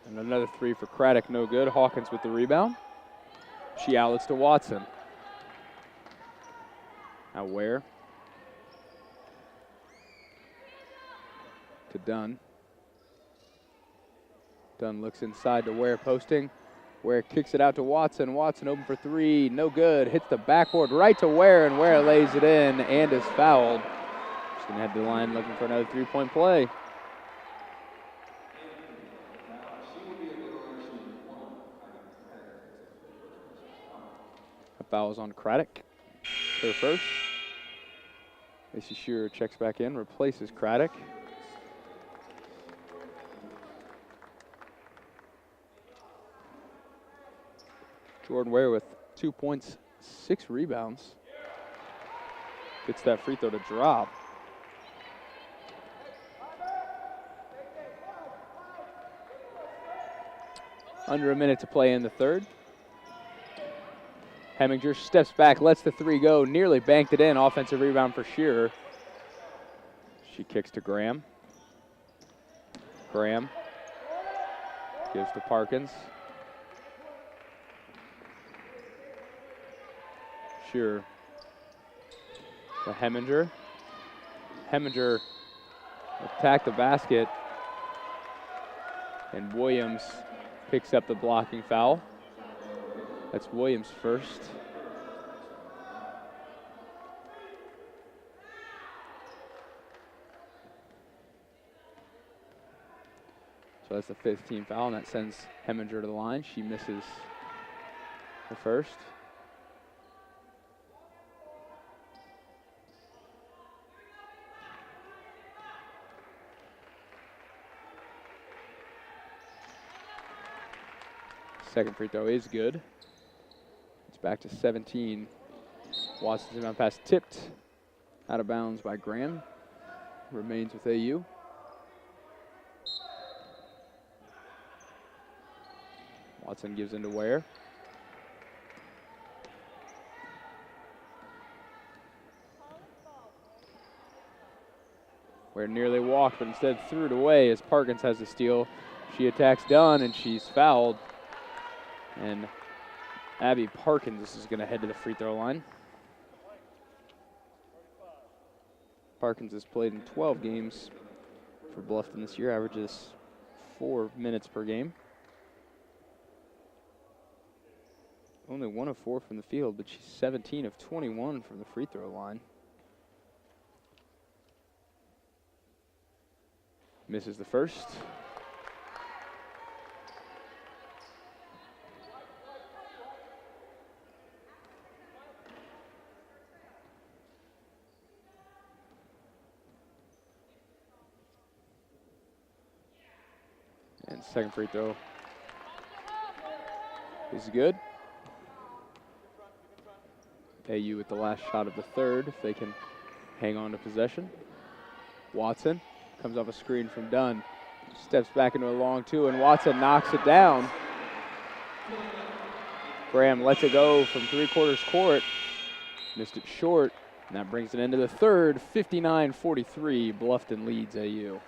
And another three for Craddock, no good. Hawkins with the rebound. She outlets to Watson. Now Ware. To Dunn. Dunn looks inside to Ware posting. Ware kicks it out to Watson. Watson open for three, no good. Hits the backboard right to Ware, and Ware lays it in and is fouled. She's gonna head to the line looking for another three-point play. A foul is on Craddock. Her first. Macy Shearer checks back in, replaces Craddock. Jordan Ware with 2 points, 6 rebounds. Gets that free throw to drop. Under a minute to play in the third. Heminger steps back, lets the three go, nearly banked it in. Offensive rebound for Shearer. She kicks to Graham. Graham gives to Parkins. Shearer to Heminger. Heminger attacked the basket, and Williams picks up the blocking foul. That's Williams' first. So that's the 5th team foul, and that sends Heminger to the line. She misses the first. Second free throw is good. It's back to 17. Watson's inbound pass tipped out of bounds by Graham. Remains with AU. Watson gives into Ware. Ware nearly walked, but instead threw it away as Parkins has the steal. She attacks Dunn, and she's fouled. And Abby Parkins is going to head to the free throw line. Parkins has played in 12 games for Bluffton this year, averages 4 minutes per game. Only 1 of 4 from the field, but she's 17 of 21 from the free throw line. Misses the first. And second free throw is good. AU with the last shot of the third, if they can hang on to possession. Watson comes off a screen from Dunn. Steps back into a long two, and Watson knocks it down. Graham lets it go from 3/4 court. Missed it short, and that brings it into the third. 59-43, Bluffton leads AU.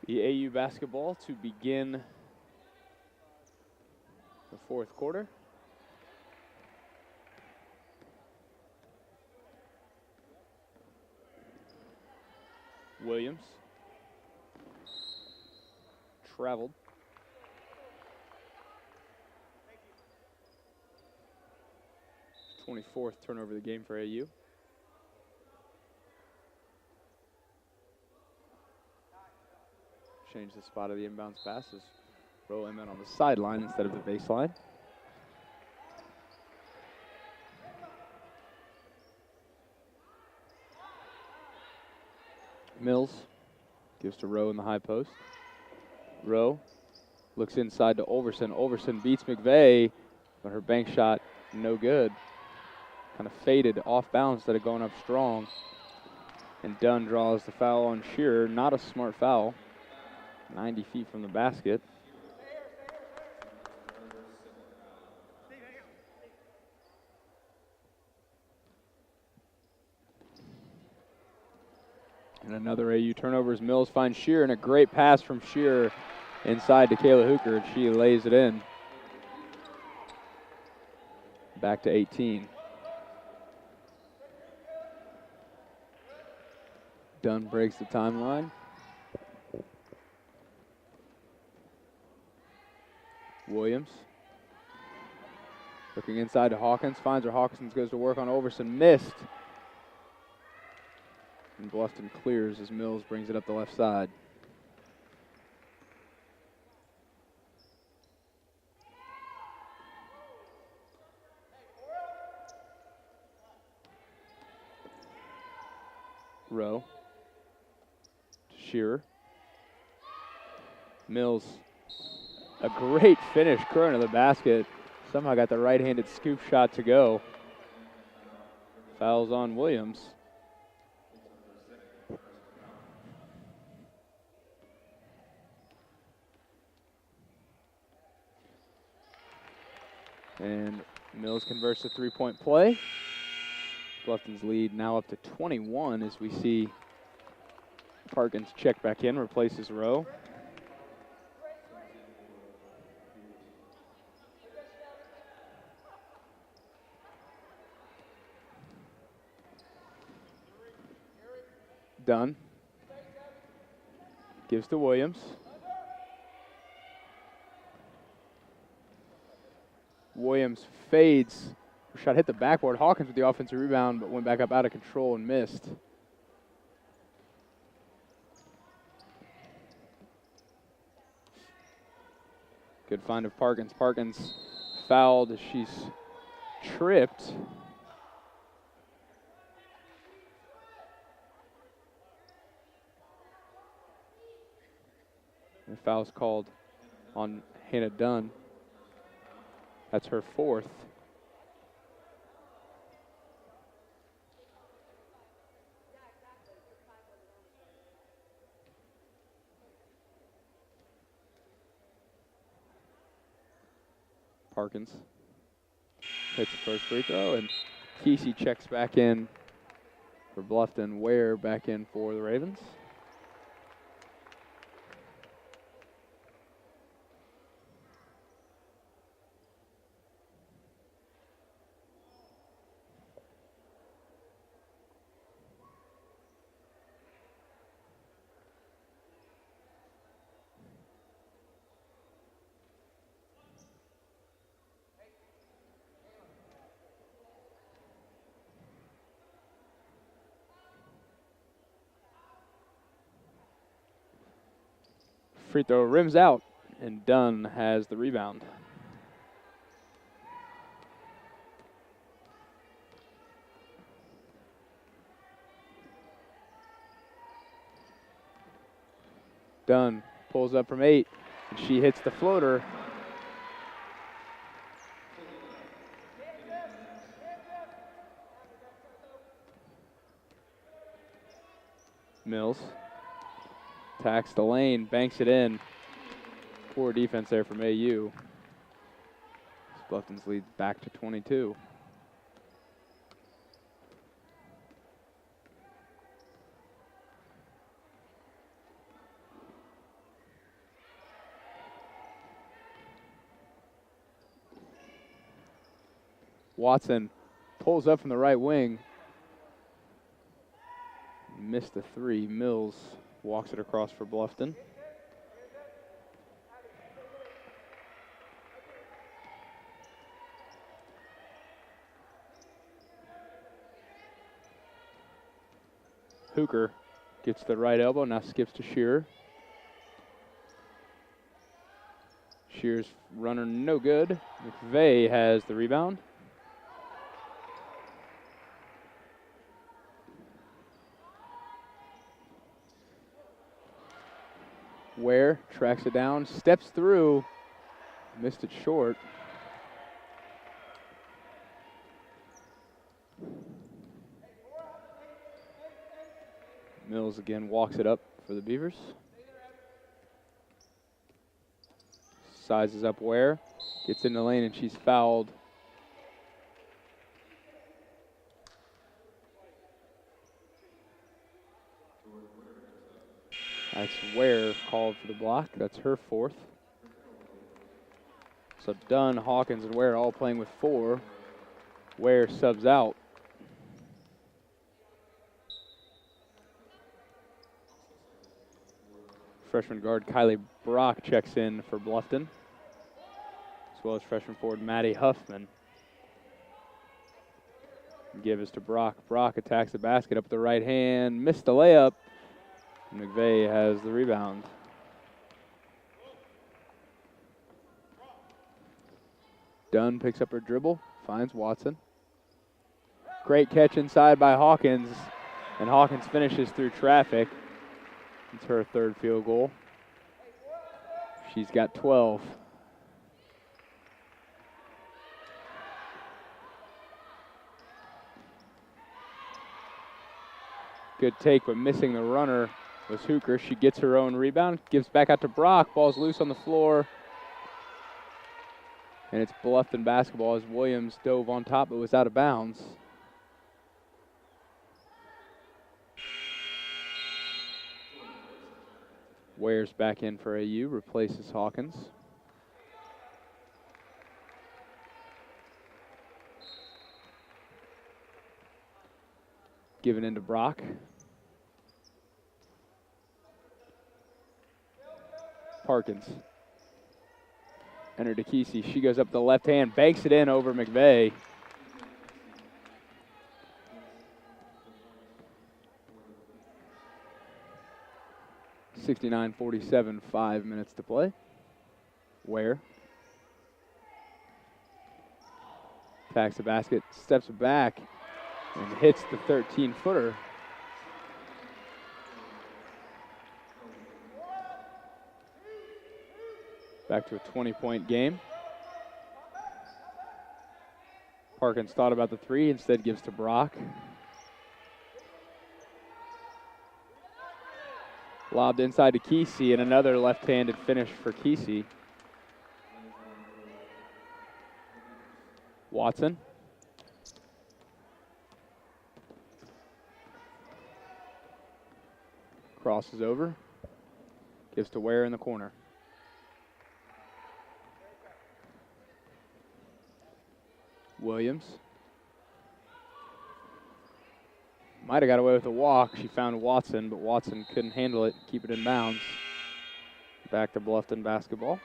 The AU basketball to begin the fourth quarter. Williams traveled. His 24th turnover of the game for AU. Change the spot of the inbounds passes. Roll him in on the sideline instead of the baseline. Mills gives to Rowe in the high post. Rowe looks inside to Overson. Overson beats McVeigh, but her bank shot no good. Kind of faded off balance instead of going up strong. And Dunn draws the foul on Shearer. Not a smart foul. 90 feet from the basket. And another AU turnover as Mills finds Shearer, and a great pass from Shearer inside to Kayla Hooker, and she lays it in. Back to 18. Dunn breaks the timeline. Williams looking inside to Hawkins, finds her. Hawkins goes to work on Overson, missed. And Bluffton clears as Mills brings it up the left side. Rowe. Shearer. Mills. A great finish, current of the basket. Somehow got the right-handed scoop shot to go. Fouls on Williams. And Mills converts a three-point play. Bluffton's lead now up to 21 as we see Parkins check back in, replaces Rowe. Dunn gives to Williams. Williams fades. Shot hit the backboard. Hawkins with the offensive rebound, but went back up out of control and missed. Good find of Parkins. Parkins fouled as she's tripped. The foul's called on Hannah Dunn. That's her fourth. Parkins hits the first free throw, and Kesey checks back in for Bluffton. Ware back in for the Ravens. Free throw rims out, and Dunn has the rebound. Dunn pulls up from 8, and she hits the floater. Mills attacks the lane, banks it in. Poor defense there from AU. Bluffton's lead back to 22. Watson pulls up from the right wing. Missed the three. Mills walks it across for Bluffton. Hooker gets the right elbow, now skips to Shearer. Shearer's runner no good. McVeigh has the rebound. Ware tracks it down, steps through, missed it short. Mills again walks it up for the Beavers. Sizes up Ware, gets in the lane, and she's fouled. That's Ware called for the block. That's her fourth. So Dunn, Hawkins, and Ware all playing with 4. Ware subs out. Freshman guard Kylie Brock checks in for Bluffton, as well as freshman forward Maddie Huffman. Give us to Brock. Brock attacks the basket up the right hand, missed the layup. McVeigh has the rebound. Dunn picks up her dribble, finds Watson. Great catch inside by Hawkins, and Hawkins finishes through traffic. It's her third field goal. She's got 12. Good take, but missing the runner was Hooker. She gets her own rebound, gives back out to Brock. Ball's loose on the floor. And it's Bluffton basketball as Williams dove on top but was out of bounds. Ware's back in for AU, replaces Hawkins. Given into Brock. Parkins. Enter to Kesey. She goes up the left hand, banks it in over McVeigh. (69-47), 5 minutes to play. Ware attacks the basket, steps back, and hits the 13-footer. Back to a 20-point game. Parkins thought about the three, instead gives to Brock. Lobbed inside to Kesey, and another left-handed finish for Kesey. Watson. Crosses over. Gives to Ware in the corner. Williams. Might have got away with a walk. She found Watson, but Watson couldn't handle it, keep it in bounds. Back to Bluffton basketball.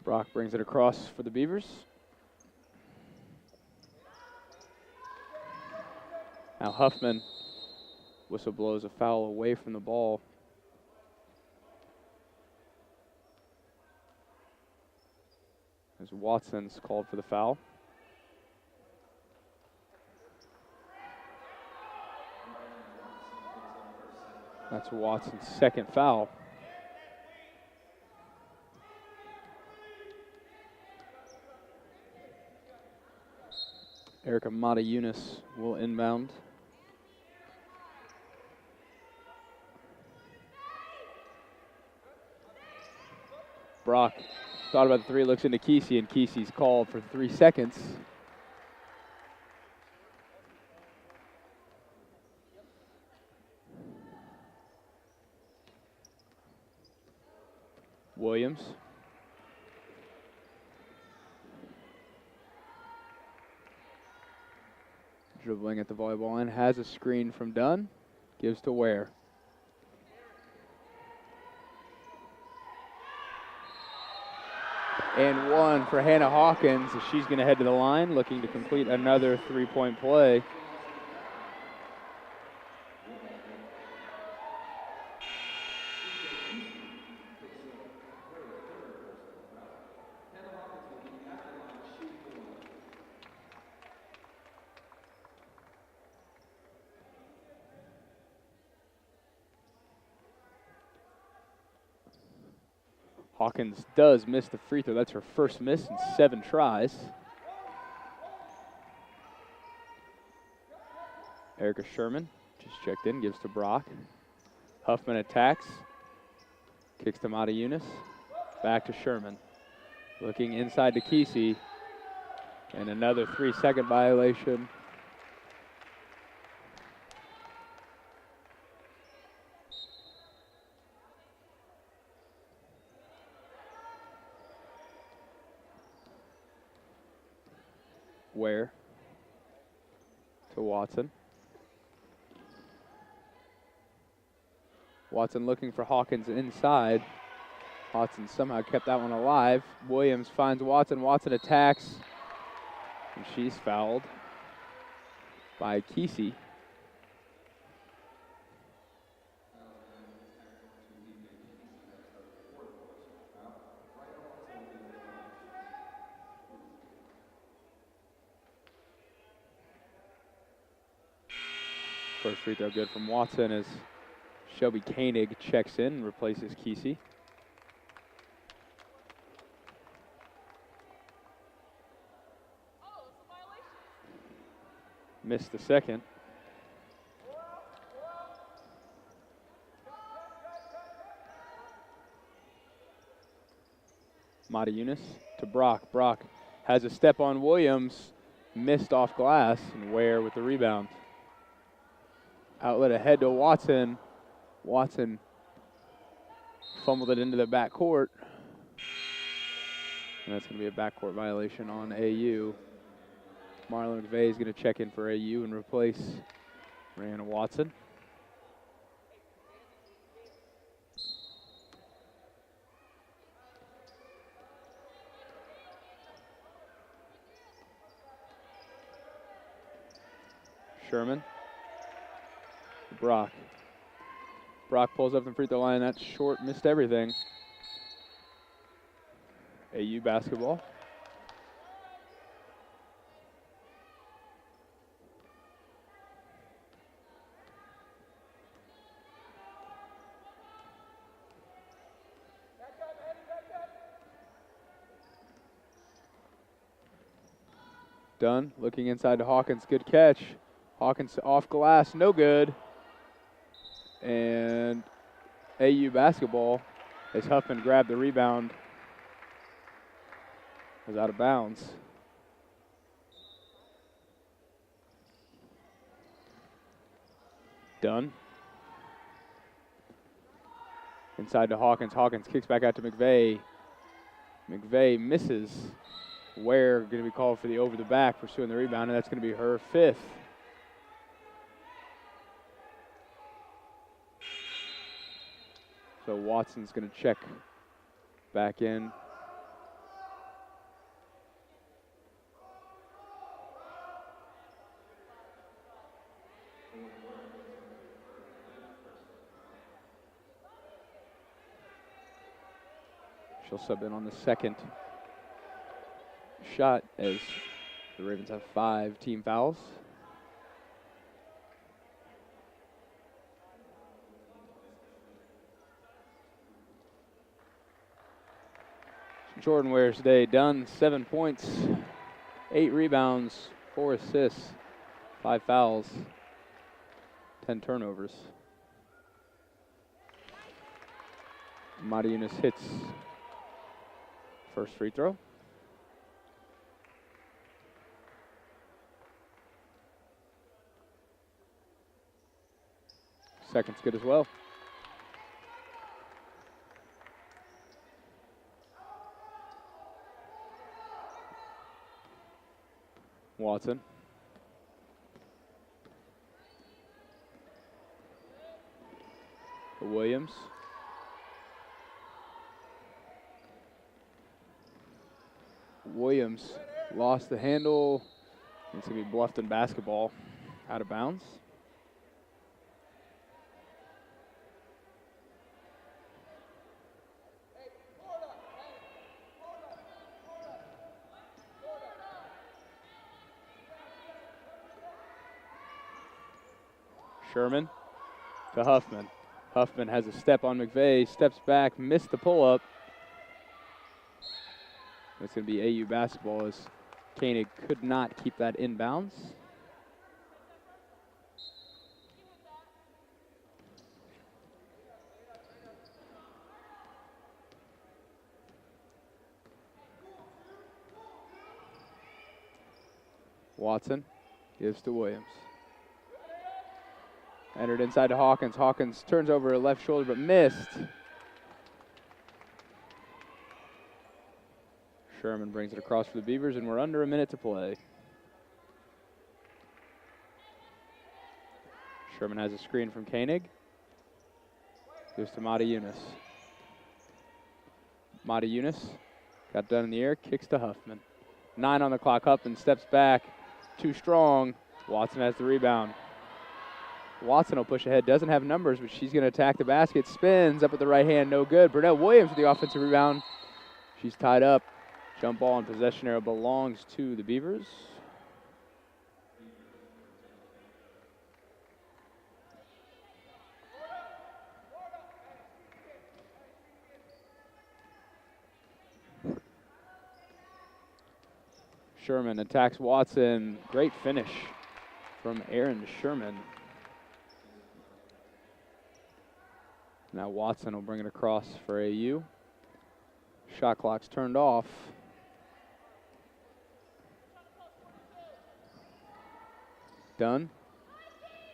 Brock brings it across for the Beavers. Now Huffman whistle blows a foul away from the ball. As Watson's called for the foul. That's Watson's second foul. Erica Mata-Yunis will inbound. Brock Thought about the three, looks into Kesey, and Kesey's called for 3 seconds. Williams. Dribbling at the volleyball line, has a screen from Dunn, gives to Ware. And one for Hannah Hawkins. She's going to head to the line, looking to complete another three-point play. Hawkins does miss the free throw. That's her first miss in 7 tries. Erica Sherman just checked in, gives to Brock. Huffman attacks. Kicks to Mata Yunus. Back to Sherman. Looking inside to Kesey. And another 3-second violation. Ware to Watson. Watson looking for Hawkins inside. Watson somehow kept that one alive. Williams finds Watson. Watson attacks. And she's fouled by Kesey. First free throw good from Watson as Shelby Koenig checks in and replaces Kesey. Missed the second. Mata Yunus to Brock. Brock has a step on Williams, missed off glass, and Ware with the rebound. Outlet ahead to Watson. Watson fumbled it into the backcourt. And that's going to be a backcourt violation on AU. Marlon McVeigh is going to check in for AU and replace Brianna Watson. Sherman. Brock. Brock pulls up the free throw line. That's short, missed everything. AU basketball. Dunn looking inside to Hawkins. Good catch. Hawkins off glass, no good. And AU basketball as Huffman grabbed the rebound. Was out of bounds. Dunn. Inside to Hawkins. Hawkins kicks back out to McVeigh. McVeigh misses. Ware going to be called for the over the back, pursuing the rebound, and that's going to be her 5th. So Watson's going to check back in. She'll sub in on the second shot as the Ravens have 5 team fouls. Jordan Ware's day. Dunn, 7 points, 8 rebounds, 4 assists, 5 fouls, 10 turnovers. Mata Yunus hits First free throw. Second's good as well. Watson. Williams. Williams lost the handle. It's going to be Bluffton basketball out of bounds. Sherman to Huffman. Huffman has a step on McVeigh, steps back, missed the pull-up. It's going to be AU basketball as Koenig could not keep that in bounds. Watson gives to Williams. Entered inside to Hawkins. Hawkins turns over her left shoulder but missed. Sherman brings it across for the Beavers, and we're under a minute to play. Sherman has a screen from Koenig. Gives to Mata Yunus. Mata Yunus got done in the air, kicks to Huffman. 9 on the clock. Huffman steps back. Too strong. Watson has the rebound. Watson will push ahead, doesn't have numbers, but she's going to attack the basket. Spins up with the right hand, no good. Burnett Williams with the offensive rebound. She's tied up. Jump ball and possession arrow belongs to the Beavers. Sherman attacks Watson. Great finish from Aaron Sherman. Now Watson will bring it across for AU. Shot clock's turned off. Dunn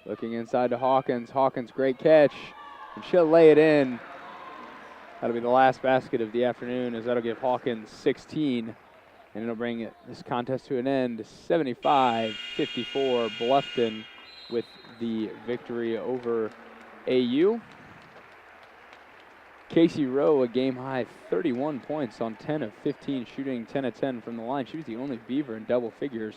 looking inside to Hawkins. Hawkins, great catch, and she'll lay it in. That'll be the last basket of the afternoon, as that'll give Hawkins 16, and it'll bring this contest to an end. 75-54, Bluffton with the victory over AU. Casey Rowe, a game-high 31 points on 10 of 15, shooting 10 of 10 from the line. She was the only Beaver in double figures.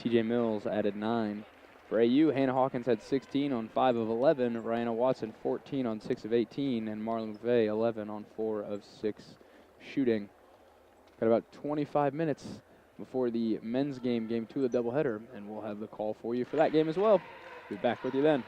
TJ Mills added 9. For AU, Hannah Hawkins had 16 on 5 of 11. Rihanna Watson, 14 on 6 of 18. And Marlon McVeigh, 11 on 4 of 6 shooting. Got about 25 minutes before the men's game, game 2 of the doubleheader, and we'll have the call for you for that game as well. Be back with you then.